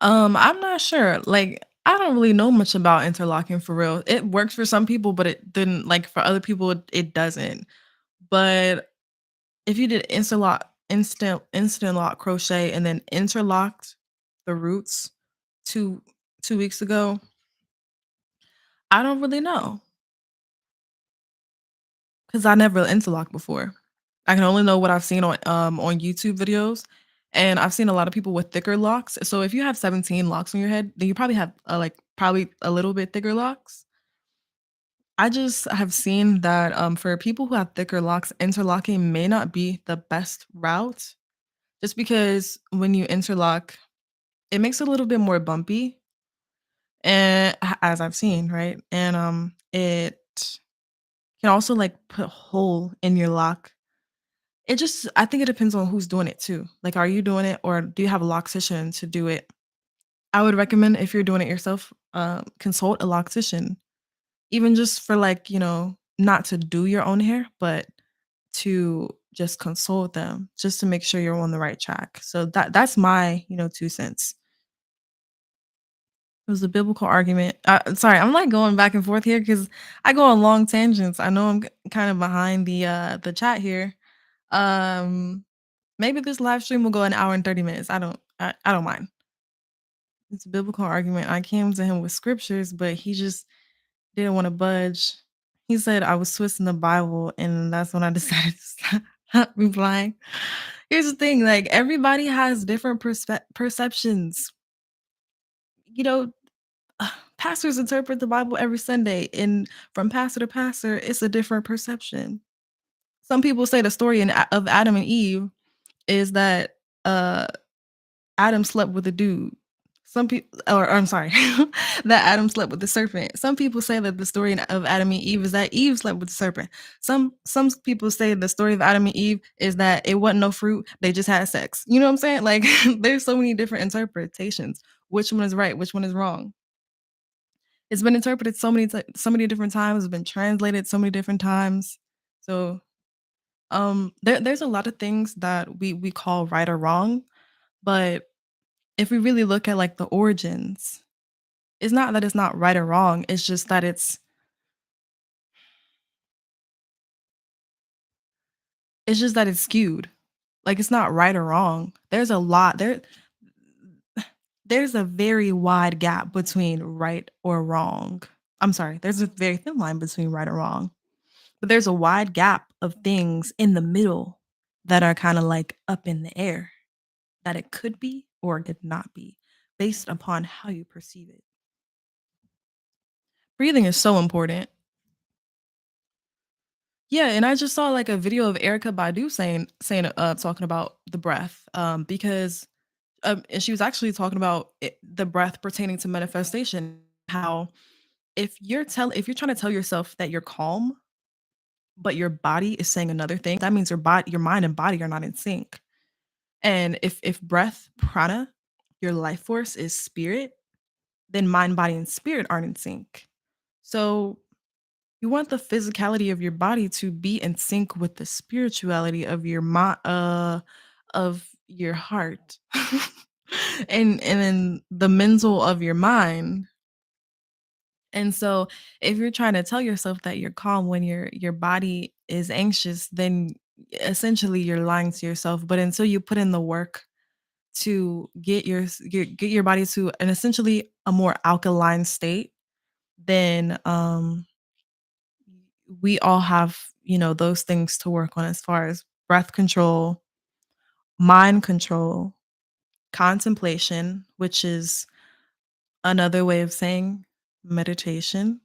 Speaker 1: I'm not sure. Like, I don't really know much about interlocking for real. It works for some people, but it didn't like for other people it doesn't. But if you did instant lock crochet and then interlocked the roots two 2 weeks ago, I don't really know because I never interlocked before. I can only know what I've seen on YouTube videos, and I've seen a lot of people with thicker locks. So if you have 17 locks on your head, then you probably have, probably a little bit thicker locks. I just have seen that, for people who have thicker locks, interlocking may not be the best route just because when you interlock, it makes it a little bit more bumpy, and as I've seen, right? And, it can also, like, put a hole in your lock. It just I think it depends on who's doing it too. Like, are you doing it or do you have a loctician to do it? I would recommend if you're doing it yourself, consult a loctician, even just for, like, not to do your own hair, but to just consult them just to make sure you're on the right track. So that's my, 2 cents. It was a biblical argument. Sorry, I'm, like, going back and forth here because I go on long tangents. I know I'm kind of behind the chat here. Um, Maybe this live stream will go an hour and 30 minutes. I don't mind. It's a biblical argument. I came to him with scriptures, but he just didn't wanna budge. He said I was twisting the Bible, and that's when I decided to stop replying. Here's the thing, like, everybody has different perceptions. You know, pastors interpret the Bible every Sunday, and from pastor to pastor, it's a different perception. Some people say the story of Adam and Eve is that, uh Adam slept with a dude. Some people, or I'm sorry, that Adam slept with the serpent. Some people say that the story of Adam and Eve is that Eve slept with the serpent. Some people say the story of Adam and Eve is that it wasn't no fruit, they just had sex. You know what I'm saying? Like there's so many different interpretations. Which one is right? Which one is wrong? It's been interpreted so many different times, it's been translated so many different times. So there's a lot of things that we call right or wrong, but if we really look at, like, the origins, it's not that it's not right or wrong, it's just that it's skewed. Like, it's not right or wrong. There's a very wide gap between right or wrong. I'm sorry, there's a very thin line between right or wrong, but there's a wide gap of things in the middle that are kinda, like, up in the air, that it could be or it could not be, based upon how you perceive it. Breathing is so important. Yeah, and I just saw, like, a video of Erica Badu talking about the breath, because, and she was actually talking about the breath pertaining to manifestation, how if you're trying to tell yourself that you're calm, but your body is saying another thing, that means your mind and body are not in sync. And if breath, prana, your life force is spirit, then mind, body, and spirit aren't in sync. So you want the physicality of your body to be in sync with the spirituality of of your heart. And then the mental of your mind. And so if you're trying to tell yourself that you're calm when your body is anxious, then essentially you're lying to yourself. But until you put in the work to get your body to an essentially a more alkaline state, then we all have, those things to work on as far as breath control, mind control, contemplation, which is another way of saying meditation,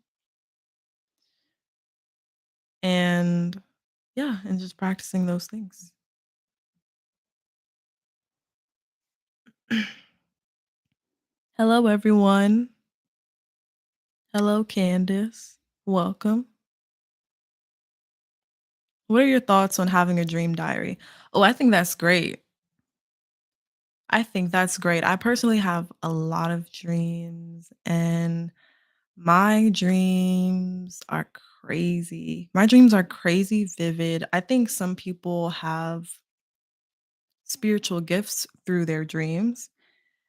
Speaker 1: and yeah, and just practicing those things. Hello, everyone. Hello, Candace. Welcome. What are your thoughts on having a dream diary? Oh, I think that's great. I think that's great. I personally have a lot of dreams, and my dreams are crazy. My dreams are crazy vivid. I think some people have spiritual gifts through their dreams,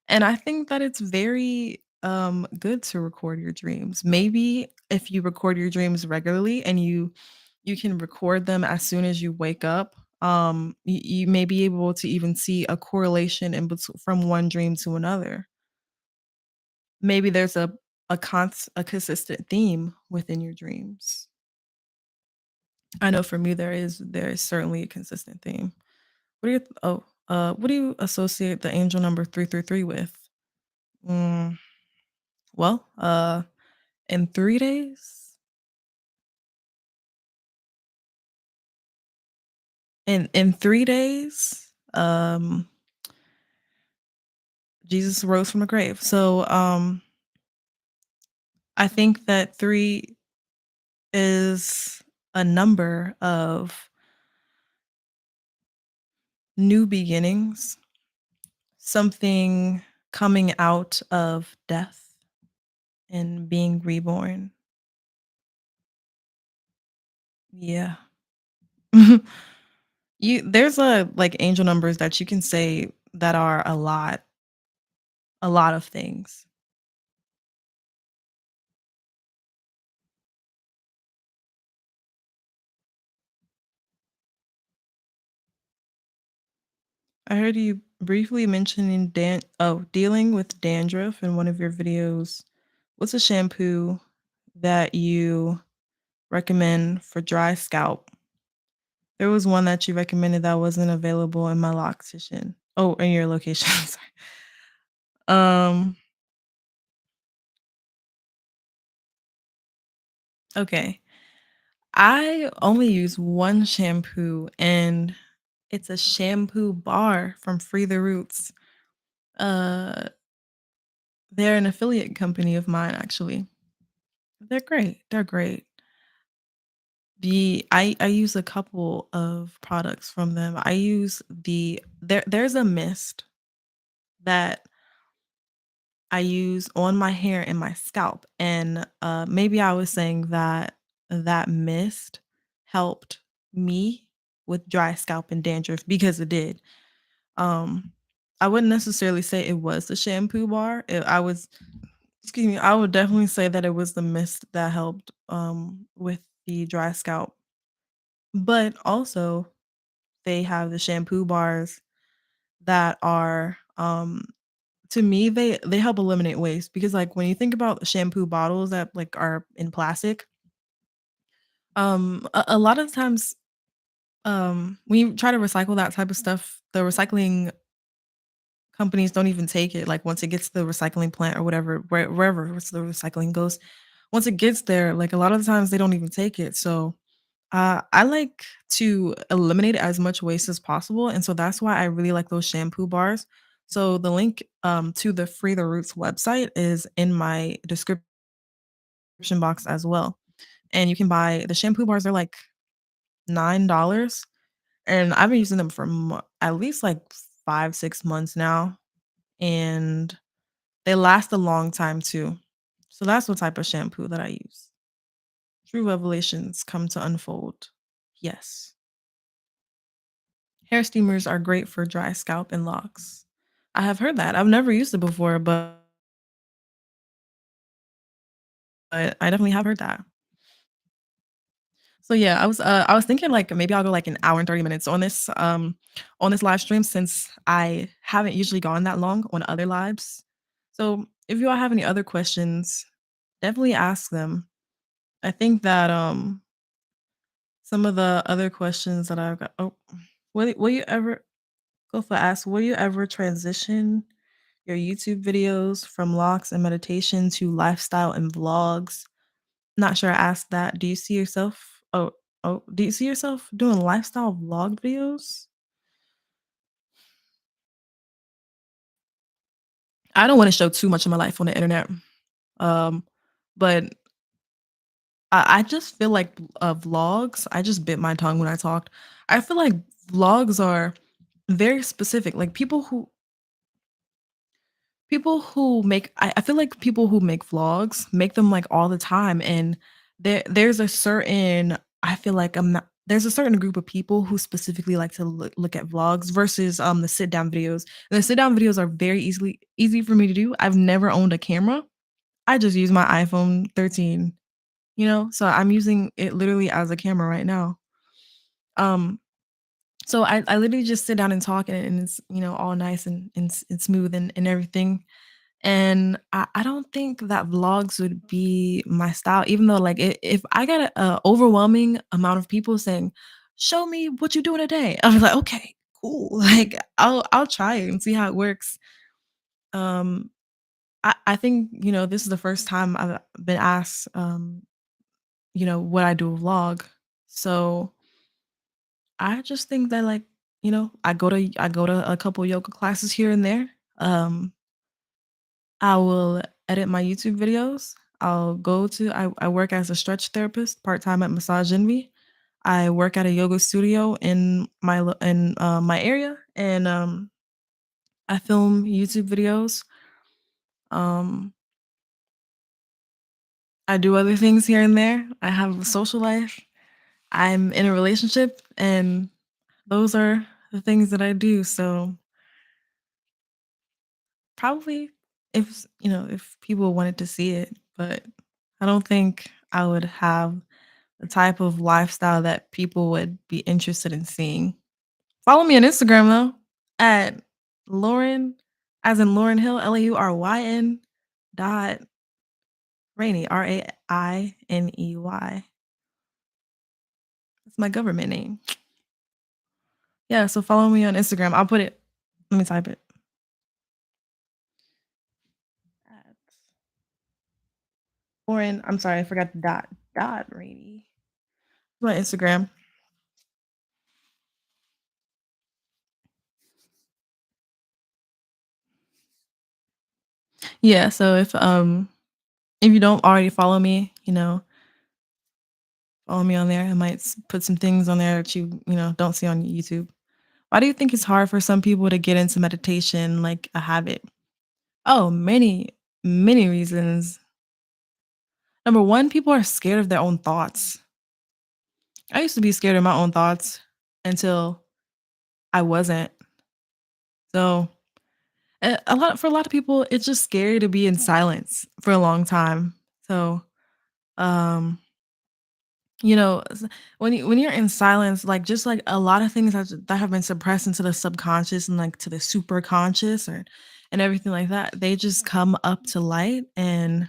Speaker 1: and I think that it's very good to record your dreams. Maybe if you record your dreams regularly and you can record them as soon as you wake up, you may be able to even see a correlation from one dream to another. Maybe there's a consistent theme within your dreams. I know for me there is certainly a consistent theme. What do you what do you associate the angel number 333 with? Mm, well, in 3 days, In 3 days, Jesus rose from the grave. So, I think that 3 is a number of new beginnings, something coming out of death and being reborn. Yeah. You there's like angel numbers that you can say that are a lot of things. I heard you briefly mentioning dealing with dandruff in one of your videos. What's a shampoo that you recommend for dry scalp? There was one that you recommended that wasn't available in my location. Oh, in your location. Sorry. Um, okay. I only use one shampoo and it's a shampoo bar from Free the Roots. Uh, they're an affiliate company of mine actually. They're great. They're great. I use a couple of products from them. I use there's a mist that I use on my hair and my scalp, and, maybe I was saying that that mist helped me with dry scalp and dandruff because it did. Um, I wouldn't necessarily say it was the shampoo bar. I was excuse me, I would definitely say that it was the mist that helped, with the dry scalp. But also, they have the shampoo bars that are, to me, they help eliminate waste because, like, when you think about shampoo bottles that, like, are in plastic, a lot of times, when you try to recycle that type of stuff, the recycling companies don't even take it, like, once it gets to the recycling plant or whatever, wherever the recycling goes, once it gets there, like, a lot of the times, they don't even take it, so I like to eliminate as much waste as possible, and so that's why I really like those shampoo bars. So the link, to the Free the Roots website is in my description box as well, and you can buy the shampoo bars are like $9, and I've been using them for at least like 5, 6 months now, and they last a long time too. So that's what type of shampoo that I use. True revelations come to unfold. Yes. Hair steamers are great for dry scalp and locks. I have heard that. I've never used it before, but I definitely have heard that. So yeah, I was thinking like maybe I'll go like an hour and 30 minutes on this live stream since I haven't usually gone that long on other lives. So if you all have any other questions, definitely ask them. I think that some of the other questions that I've got will you ever go for ask, will you ever transition your YouTube videos from locks and meditation to lifestyle and vlogs? Not sure I asked that. Do you see yourself do you see yourself doing lifestyle vlog videos? I don't wanna show too much of my life on the internet, um, but I just feel like, vlogs I just bit my tongue when I talked. I feel like vlogs are very specific, like, people who make I feel like people who make vlogs make them, like, all the time, and there's a certain I feel like I'm not there's a certain group of people who specifically like to look at vlogs versus, the sit down videos, and the sit down videos are very easy for me to do. I've never owned a camera. I just use my iPhone 13, you know? So I'm using it literally as a camera right now. Um, so I literally just sit down and talk, and it's, you know, all nice and smooth and everything. And I don't think that vlogs would be my style, even though, like, if I got a overwhelming amount of people saying, "Show me what you do in a day," I was like, "Okay, cool." Like, I'll try it and see how it works. Um, I think, you know, this is the first time I've been asked, you know, would I do a vlog? So, I just think that, like, I go to a couple yoga classes here and there. I will edit my YouTube videos. I work as a stretch therapist part-time at Massage Envy. I work at a yoga studio in my area, and, I film YouTube videos. Um, I do other things here and there. I have a social life. I'm in a relationship, and those are the things that I do, so probably if people wanted to see it, but I don't think I would have the type of lifestyle that people would be interested in seeing. Follow me on Instagram though at Lauren, as in Lauren Hill, LAURYN dot Rainey, RAINEY. That's my government name. Yeah, so follow me on Instagram. I'll put it. Let me type it. At Lauren, I'm sorry, I forgot the dot. Dot Rainey. My Instagram. Yeah, so if you don't already follow me, follow me on there. I might put some things on there that you don't see on YouTube. Why do you think it's hard for some people to get into meditation like a habit? Oh, many reasons. Number one, people are scared of their own thoughts. I used to be scared of my own thoughts until I wasn't. So for a lot of people, it's just scary to be in silence for a long time. So um when you're in silence, like just like a lot of things that have been suppressed into the subconscious and like to the super conscious or and everything like that, they just come up to light. And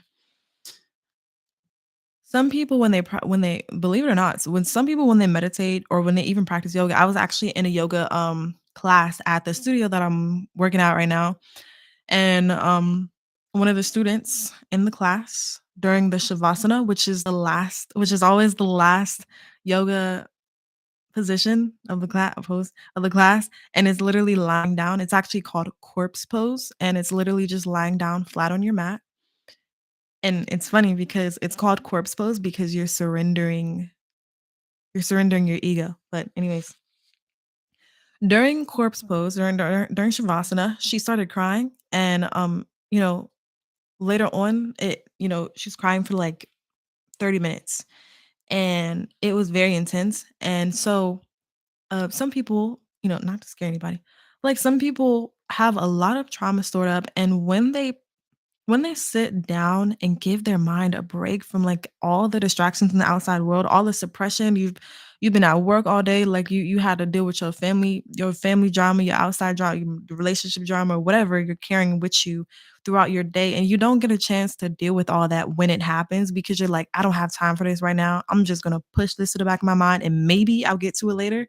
Speaker 1: some people when they believe it or not, so when some people when they meditate or when they even practice yoga, I was actually in a yoga class at the studio that I'm working at right now, and one of the students in the class during the shavasana, which is always the last yoga position of the class, and it's literally lying down. It's actually called corpse pose, and it's literally just lying down flat on your mat. And it's funny because it's called corpse pose because you're surrendering your ego. But anyways, during corpse pose, during shavasana, she started crying, and later on, she's crying for like 30 minutes, and it was very intense. And so some people, not to scare anybody, like some people have a lot of trauma stored up, and when they sit down and give their mind a break from like all the distractions in the outside world, all the suppression, you've been at work all day, like you had to deal with your family drama, your outside drama, your relationship drama, or whatever you're carrying with you throughout your day, and you don't get a chance to deal with all that when it happens because you're like, I don't have time for this right now. I'm just gonna push this to the back of my mind, and maybe I'll get to it later,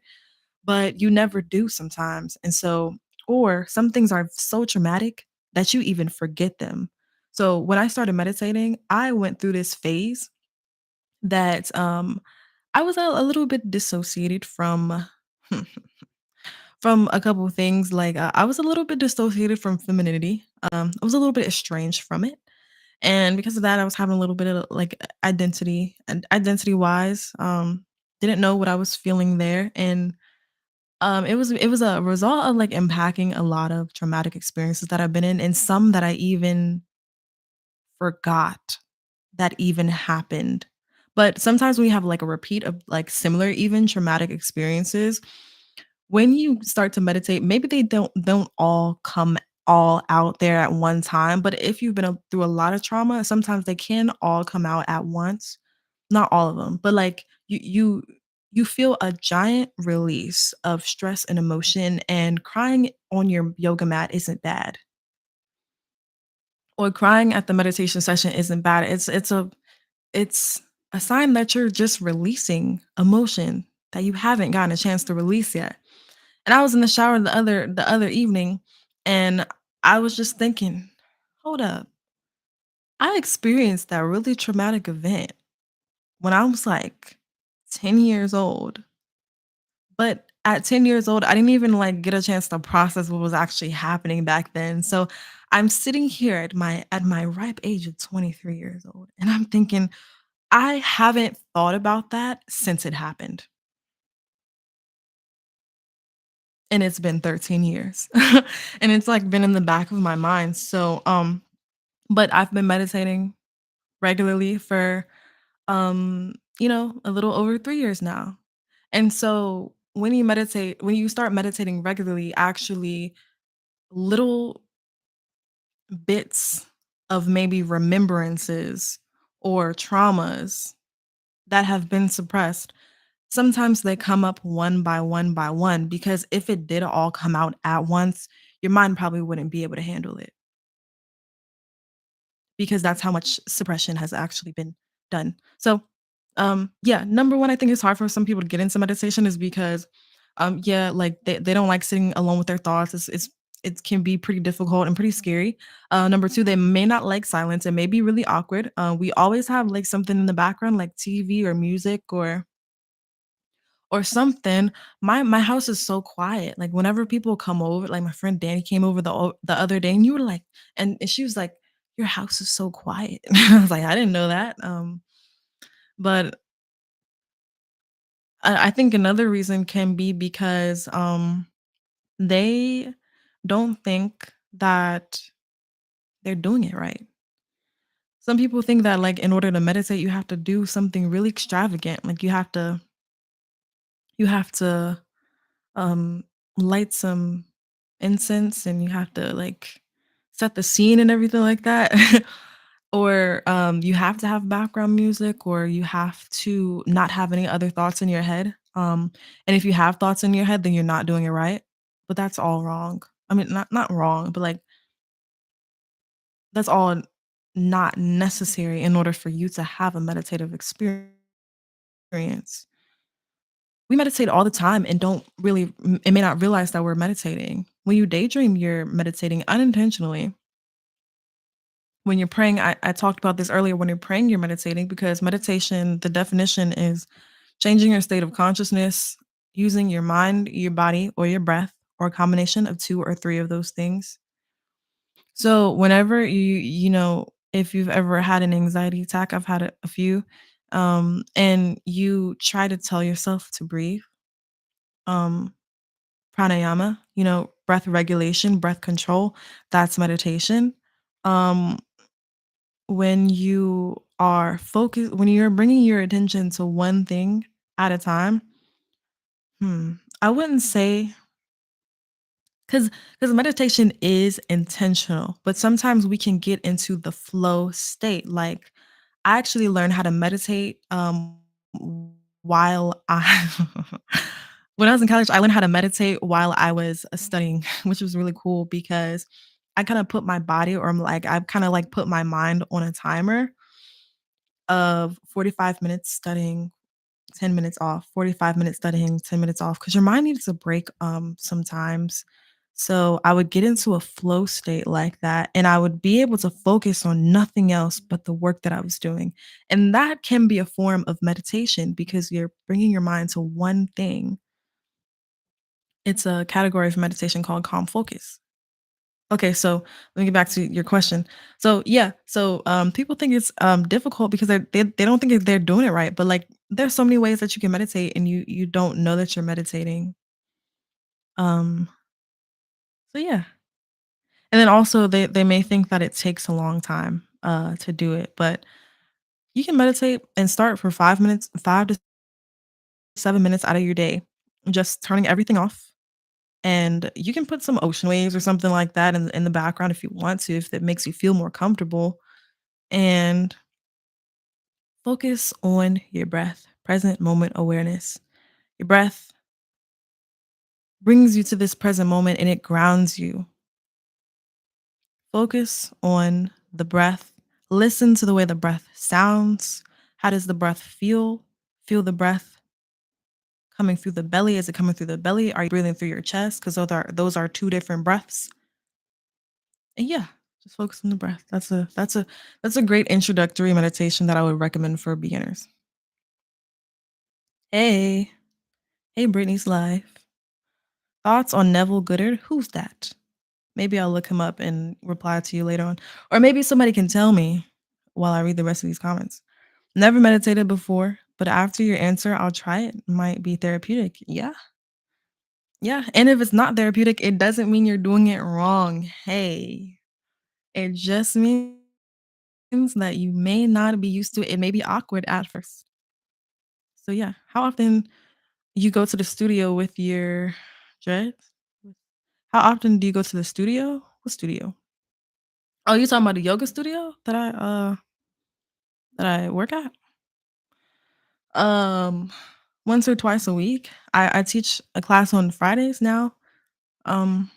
Speaker 1: but you never do sometimes. And so, or some things are so traumatic that you even forget them. So when I started meditating, I went through this phase that I was a little bit dissociated from from a couple of things. Like I was a little bit dissociated from femininity. I was a little bit estranged from it. And because of that, I was having a little bit of like identity and identity wise, didn't know what I was feeling there. And it was a result of, like, unpacking a lot of traumatic experiences that I've been in, and some that I even forgot that even happened. But sometimes when you have, like, a repeat of, like, similar even traumatic experiences, when you start to meditate, maybe they don't all come all out there at one time, but if you've been through a lot of trauma, sometimes they can all come out at once. Not all of them, but, like, you feel a giant release of stress and emotion, and crying on your yoga mat isn't bad, or crying at the meditation session isn't bad. It's a sign that you're just releasing emotion that you haven't gotten a chance to release yet. And I was in the shower the other evening, and I was just thinking, "Hold up. I experienced that really traumatic event when I was, like, 10 years old, but at 10 years old, I didn't even, like, get a chance to process what was actually happening back then, so I'm sitting here at my ripe age of 23 years old, and I'm thinking, I haven't thought about that since it happened, and it's been 13 years, and it's, like, been in the back of my mind, so, but I've been meditating regularly for, a little over 3 years now, and so when you start meditating regularly, actually little bits of maybe remembrances or traumas that have been suppressed, sometimes they come up one by one by one because if it did all come out at once, your mind probably wouldn't be able to handle it because that's how much suppression has actually been done. So, yeah, number one, I think it's hard for some people to get into meditation is because, yeah, like they don't like sitting alone with their thoughts. It can be pretty difficult and pretty scary. Number two, they may not like silence. It may be really awkward. We always have like something in the background, like TV or music or something. My house is so quiet. Like whenever people come over, like my friend Danny came over the other day, and you were like, and she was like, "Your house is so quiet." I was like, "I didn't know that." But I think another reason can be because they don't think that they're doing it right. Some people think that like in order to meditate, you have to do something really extravagant. Like you have to um, light some incense and you have to like set the scene and everything like that. Or you have to have background music or you have to not have any other thoughts in your head. And if you have thoughts in your head, then you're not doing it right. But that's all wrong. I mean, not wrong, but like that's all not necessary in order for you to have a meditative experience. We meditate all the time and don't really and may not realize that we're meditating. When you daydream, you're meditating unintentionally. When you're praying, I talked about this earlier. When you're praying, you're meditating because meditation, the definition is changing your state of consciousness using your mind, your body, or your breath, or a combination of two or three of those things. So whenever if you've ever had an anxiety attack, I've had a few, and you try to tell yourself to breathe, um, pranayama, breath regulation, breath control, that's meditation. Um, when you're bringing your attention to one thing at a time, I wouldn't say because meditation is intentional, but sometimes we can get into the flow state. Like I actually learned how to meditate while I when I was in college, I learned how to meditate while I was studying, which was really cool because I kind of put my body or I'm like I kind of like put my mind on a timer of 45 minutes studying, 10 minutes off, 45 minutes studying, 10 minutes off, because your mind needs a break sometimes. So I would get into a flow state like that, and I would be able to focus on nothing else but the work that I was doing. And that can be a form of meditation because you're bringing your mind to one thing. It's a category of meditation called calm focus. Okay, so let me get back to your question. So yeah, so people think it's difficult because they don't think that they're doing it right, but like there's so many ways that you can meditate and you don't know that you're meditating. Um, so yeah, and then also they may think that it takes a long time to do it, but you can meditate and start for 5 minutes, 5 to 7 minutes out of your day, just turning everything off. And you can put some ocean waves or something like that in the background if you want to, if that makes you feel more comfortable. And focus on your breath, present moment awareness. Your breath brings you to this present moment and it grounds you. Focus on the breath. Listen to the way the breath sounds. How does the breath feel? Feel the breath coming through the belly. Is it coming through the belly? Are you breathing through your chest? Because those are two different breaths. And yeah, just focus on the breath. That's a great introductory meditation that I would recommend for beginners. Hey, hey, Brittany's live. Thoughts on Neville Goddard? Who's that? Maybe I'll look him up and reply to you later on. Or maybe somebody can tell me while I read the rest of these comments. Never meditated before, but after your answer, I'll try it. Might be therapeutic. Yeah. Yeah. And if it's not therapeutic, it doesn't mean you're doing it wrong. Hey, it just means that you may not be used to it. It may be awkward at first. So yeah, how often you go to the studio with your dreads? How often do you go to the studio? What studio? Oh, you talking about the yoga studio that I work at? Um, Once or twice a week. I teach a class on Fridays now. Um,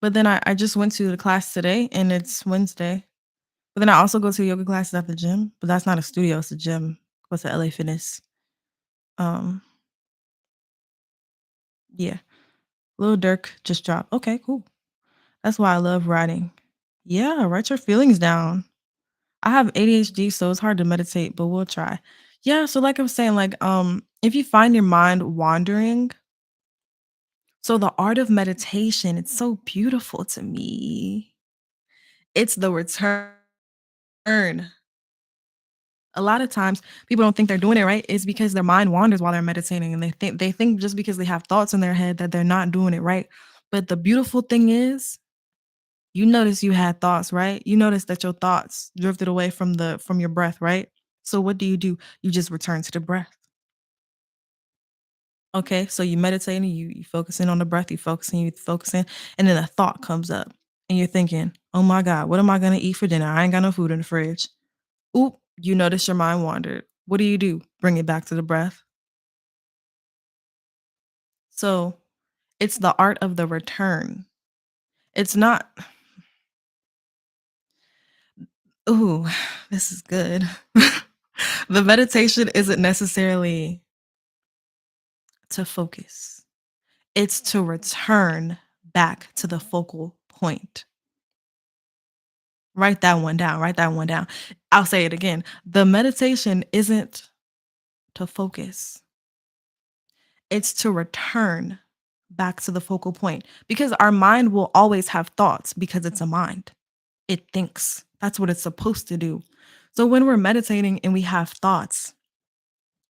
Speaker 1: but then I just went to the class today and it's Wednesday. But then I also go to yoga classes at the gym, but that's not a studio, it's a gym. Go to LA Fitness. Um, yeah. Lil Durk just dropped. Okay, cool. That's why I love writing. Yeah, write your feelings down. I have ADHD, so it's hard to meditate, but we'll try. Yeah, so like I was saying, like, if you find your mind wandering, so the art of meditation, it's so beautiful to me. It's the return. A lot of times people don't think they're doing it right. It's because their mind wanders while they're meditating and they think just because they have thoughts in their head that they're not doing it right. But the beautiful thing is you notice you had thoughts, right? You notice that your thoughts drifted away from your breath, right? So what do? You just return to the breath. Okay, so you meditating, you focusing on the breath, you focusing, and then a thought comes up, and you're thinking, "Oh my God, what am I gonna eat for dinner? I ain't got no food in the fridge." Oop, you notice your mind wandered. What do? Bring it back to the breath. So it's the art of the return. It's not, ooh, this is good. The meditation isn't necessarily to focus. It's to return back to the focal point. Write that one down. Write that one down. I'll say it again. The meditation isn't to focus, it's to return back to the focal point because our mind will always have thoughts because it's a mind. It thinks. That's what it's supposed to do. So when we're meditating and we have thoughts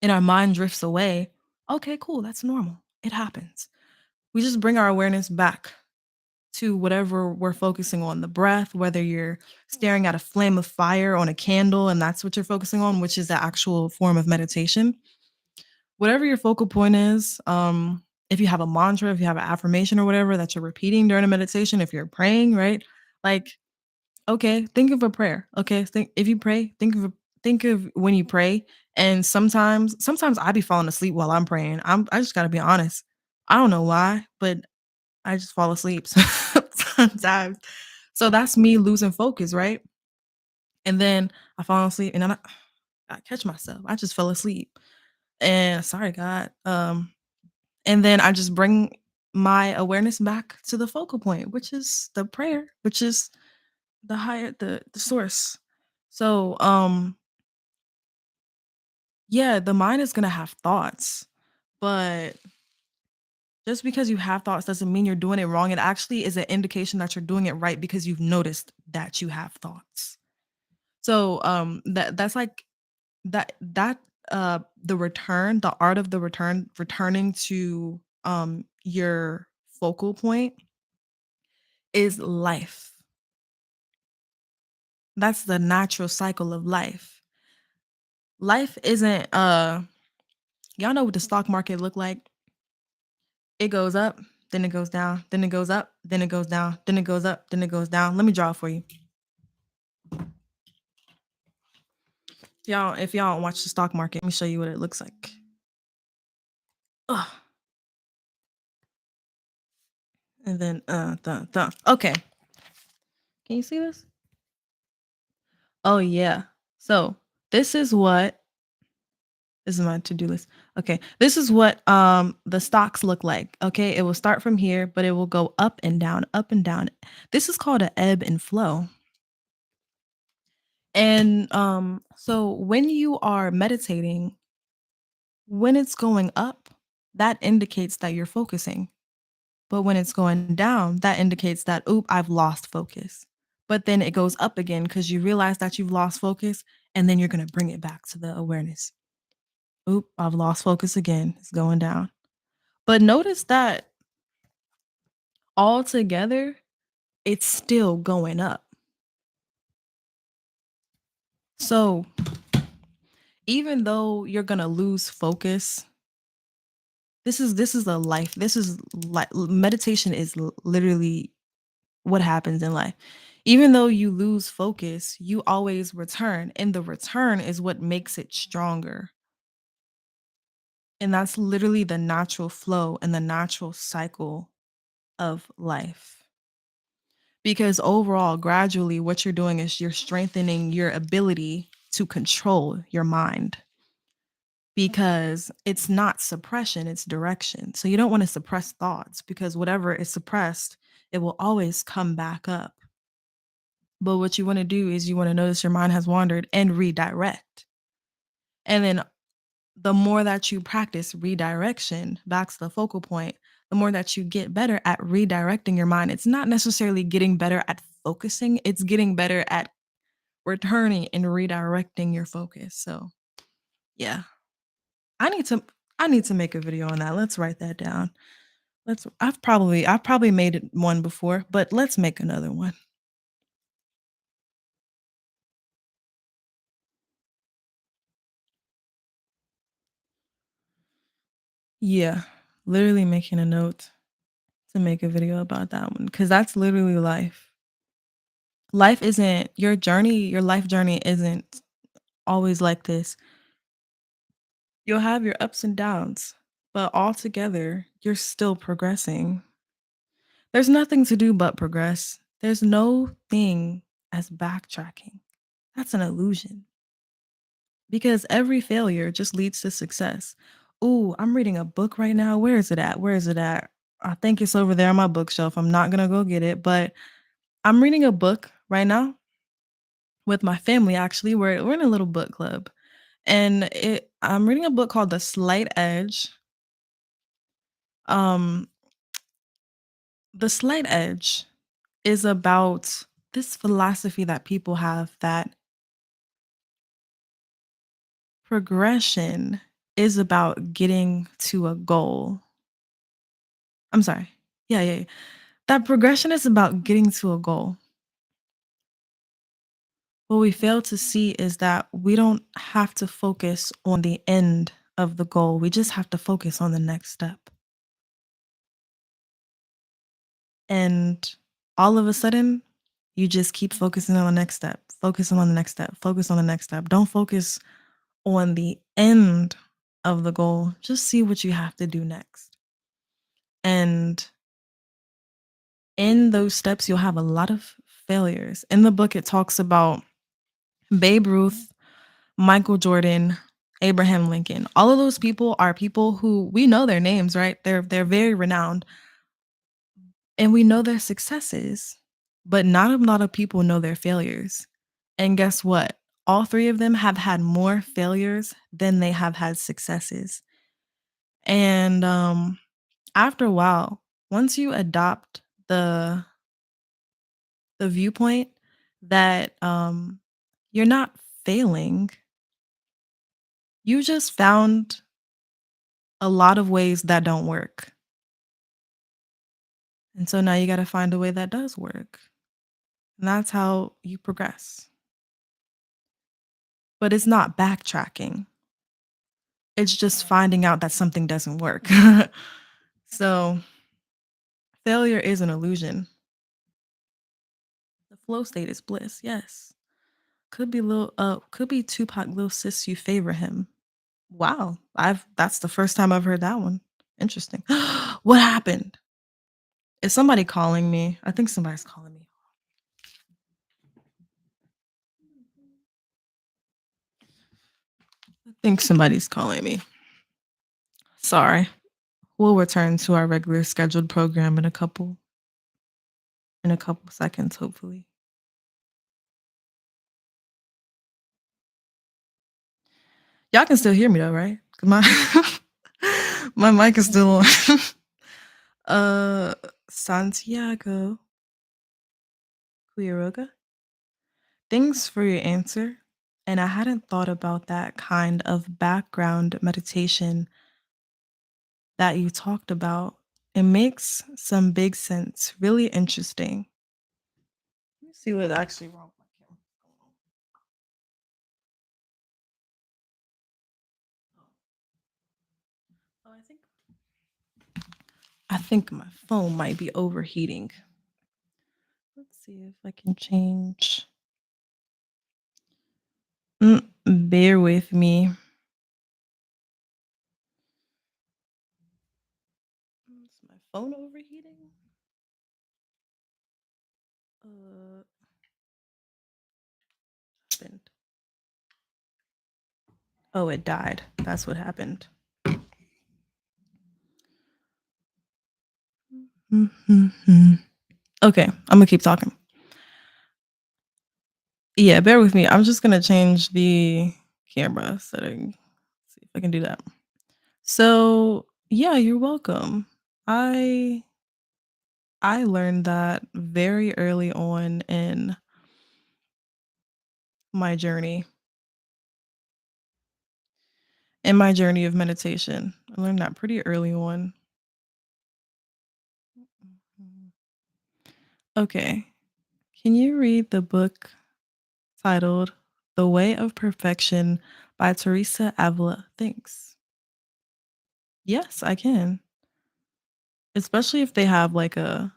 Speaker 1: and our mind drifts away, okay, cool. That's normal. It happens. We just bring our awareness back to whatever we're focusing on, the breath, whether you're staring at a flame of fire on a candle and that's what you're focusing on, which is the actual form of meditation. Whatever your focal point is, if you have a mantra, if you have an affirmation or whatever that you're repeating during a meditation, if you're praying, right? Like, okay, think of a prayer. Okay, think if you pray, think of when you pray. And sometimes I be falling asleep while I'm praying. I just gotta be honest. I don't know why, but I just fall asleep sometimes. So that's me losing focus, right? And then I fall asleep and then I catch myself. I just fell asleep. And sorry, God. And then I just bring my awareness back to the focal point, which is the prayer, which is the source. So yeah, the mind is gonna have thoughts, but just because you have thoughts doesn't mean you're doing it wrong. It actually is an indication that you're doing it right because you've noticed that you have thoughts. So that's like the return, the art of the returning to your focal point is life. That's the natural cycle of life. Life isn't y'all know what the stock market look like? It goes up, then it goes down, then it goes up, then it goes down, then it goes up, then it goes down. Let me draw it for you. Y'all, if y'all don't watch the stock market, let me show you what it looks like. Ugh. And then okay. Can you see this? Oh yeah. So this is what this is my to-do list. Okay. This is what the stocks look like. Okay. It will start from here, but it will go up and down, up and down. This is called an ebb and flow. And so when you are meditating, when it's going up, that indicates that you're focusing. But when it's going down, that indicates that, oop, I've lost focus. But then it goes up again because you realize that you've lost focus, and then you're going to bring it back to the awareness. Oop, I've lost focus again. It's going down. But notice that all together, it's still going up. So even though you're going to lose focus, this is a life. This is like meditation is literally what happens in life. Even though you lose focus, you always return, and the return is what makes it stronger. And that's literally the natural flow and the natural cycle of life. Because overall, gradually, what you're doing is you're strengthening your ability to control your mind because it's not suppression, it's direction. So you don't want to suppress thoughts because whatever is suppressed, it will always come back up. But what you want to do is you want to notice your mind has wandered and redirect. And then the more that you practice redirection back to the focal point, the more that you get better at redirecting your mind. It's not necessarily getting better at focusing, it's getting better at returning and redirecting your focus. So, yeah. I need to I need to make a video on that. Let's write that down. I've probably made one before, but let's make another one. Yeah. Literally making a note to make a video about that one cuz that's literally life. Life isn't your journey, your life journey isn't always like this. You'll have your ups and downs, but all together, you're still progressing. There's nothing to do but progress. There's no thing as backtracking. That's an illusion because every failure just leads to success. Ooh, I'm reading a book right now. Where is it at? Where is it at? I think it's over there on my bookshelf. I'm not going to go get it, but I'm reading a book right now with my family actually. We're in a little book club. And I'm reading a book called The Slight Edge. Um The Slight Edge is about this philosophy that people have that progression is about getting to a goal. I'm sorry. Yeah, yeah, yeah. That progression is about getting to a goal. What we fail to see is that we don't have to focus on the end of the goal. We just have to focus on the next step. And all of a sudden, you just keep focusing on the next step, focusing on the next step, focus on the next step. Don't focus on the end of the goal. Just see what you have to do next. And in those steps, you'll have a lot of failures. In the book, it talks about Babe Ruth, Michael Jordan, Abraham Lincoln. All of those people are people who we know their names, right? They're very renowned and we know their successes, but not a lot of people know their failures. And guess what? All three of them have had more failures than they have had successes. And after a while, once you adopt the viewpoint that you're not failing, you just found a lot of ways that don't work. And so now you got to find a way that does work. And that's how you progress. But it's not backtracking. It's just finding out that something doesn't work. So failure is an illusion. The flow state is bliss. Yes. Could be Tupac Lil Sis You Favor Him. Wow. I've That's the first time I've heard that one. Interesting. What happened? Is somebody calling me? I think somebody's calling me. I think somebody's calling me. Sorry. We'll return to our regular scheduled program in a couple seconds, hopefully. Y'all can still hear me though, right? 'Cause my my mic is still on. Uh, Santiago Quiroga. Thanks for your answer. And I hadn't thought about that kind of background meditation that you talked about. It makes some big sense. Really interesting. Let me see what's actually wrong with my camera. Oh, I think my phone might be overheating. Let's see if I can change. Bear with me. Is my phone overheating? Uh, happened. Oh, it died. That's what happened. Okay, I'm gonna keep talking. Yeah, bear with me. I'm just gonna change the camera setting. See if I can do that. So yeah, you're welcome. I I learned that very early on my journey, in my journey of meditation. I learned that pretty early on. Okay. Can you read the book titled The Way of Perfection by Teresa Avila? Thanks. Yes, I can. Especially if they have like a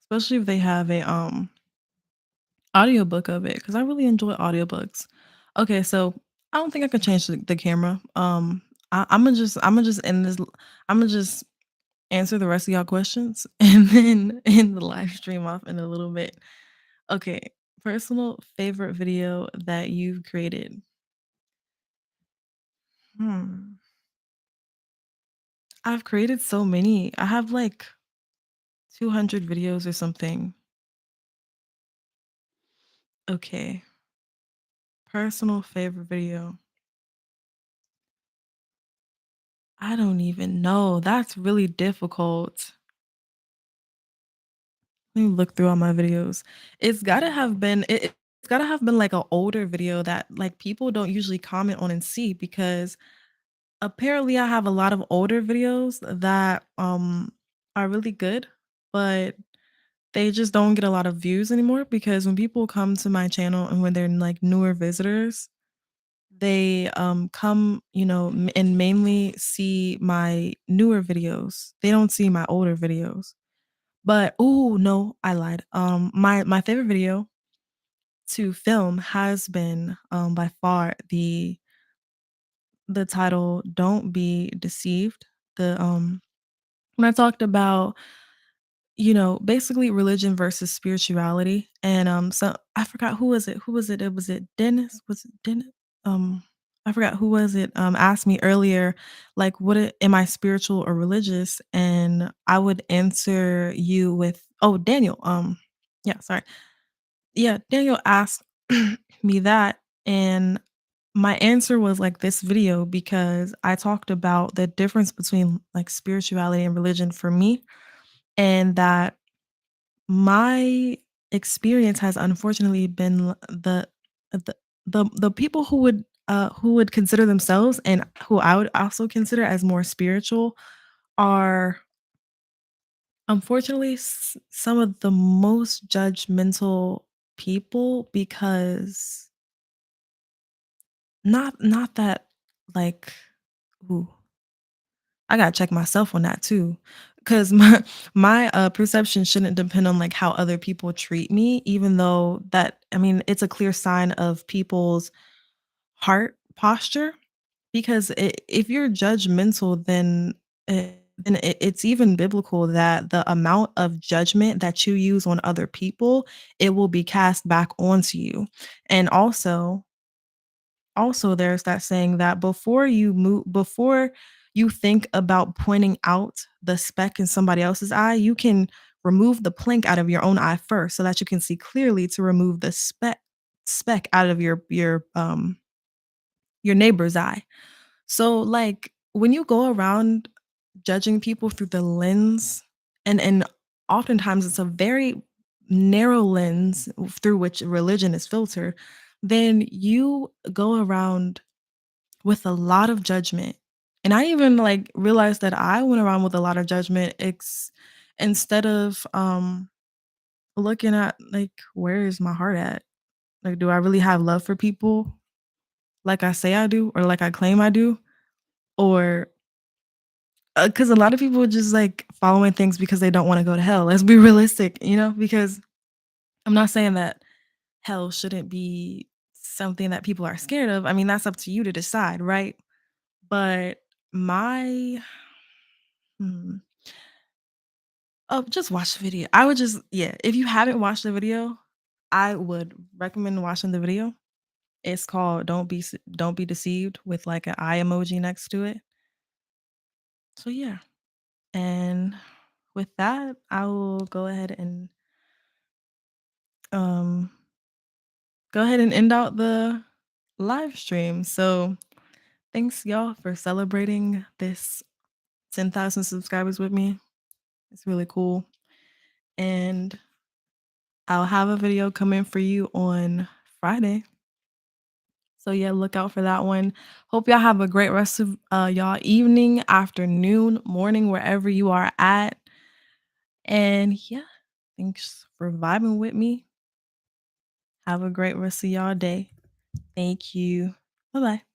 Speaker 1: especially if they have a audiobook of it cuz I really enjoy audiobooks. Okay, so I don't think I can change the camera. I'm gonna just I'm gonna just answer the rest of y'all questions and then end the live stream off in a little bit. Okay, personal favorite video that you've created. Hmm. I've created so many. I have like 200 videos or something. Okay, personal favorite video. I don't even know. That's really difficult. Let me look through all my videos. It's gotta have been like an older video that like people don't usually comment on and see because apparently I have a lot of older videos that are really good, but they just don't get a lot of views anymore because when people come to my channel and when they're like newer visitors, they come, and mainly see my newer videos. They don't see my older videos. But oh no, I lied. My favorite video to film has been by far the title "Don't Be Deceived." The when I talked about basically religion versus spirituality, and so I forgot who was it. Who was it? It was it Dennis? Was it Dennis? Um, I forgot who was it. Asked me earlier, like, am I spiritual or religious? And I would answer you with, oh, Daniel. Yeah, sorry. Yeah, Daniel asked me that, and my answer was like this video because I talked about the difference between like spirituality and religion for me, and that my experience has unfortunately been the people who would consider themselves and who I would also consider as more spiritual are unfortunately some of the most judgmental people because not that like ooh, I gotta check myself on that too. Cause my perception shouldn't depend on like how other people treat me, even though that I mean it's a clear sign of people's heart posture. Because if you're judgmental, then it's even biblical that the amount of judgment that you use on other people, it will be cast back onto you. And also there's that saying that before you think about pointing out the speck in somebody else's eye, you can remove the plank out of your own eye first so that you can see clearly to remove the speck out of your neighbor's eye. So like when you go around judging people through the lens And oftentimes it's a very narrow lens through which religion is filtered, then you go around with a lot of judgment. And I even, like, realized that I went around with a lot of judgment instead of, looking at, like, where is my heart at? Like, do I really have love for people like I say I do or like I claim I do? Or because a lot of people just, like, following things because they don't wanna go to hell. Let's be realistic, because I'm not saying that hell shouldn't be something that people are scared of. I mean, that's up to you to decide, right? But my hmm, oh, just watch the video. I would just yeah, if you haven't watched the video, I would recommend watching the video. It's called Don't Be Deceived with, like, an eye emoji next to it. So, yeah, and with that, I will um go ahead and end out the live stream. So, thanks y'all for celebrating this 10,000 subscribers with me. It's really cool. And I'll have a video coming for you on Friday. So yeah, look out for that one. Hope y'all have a great rest of y'all evening, afternoon, morning, wherever you are at. And yeah, thanks for vibing with me. Have a great rest of y'all day. Thank you. Bye bye.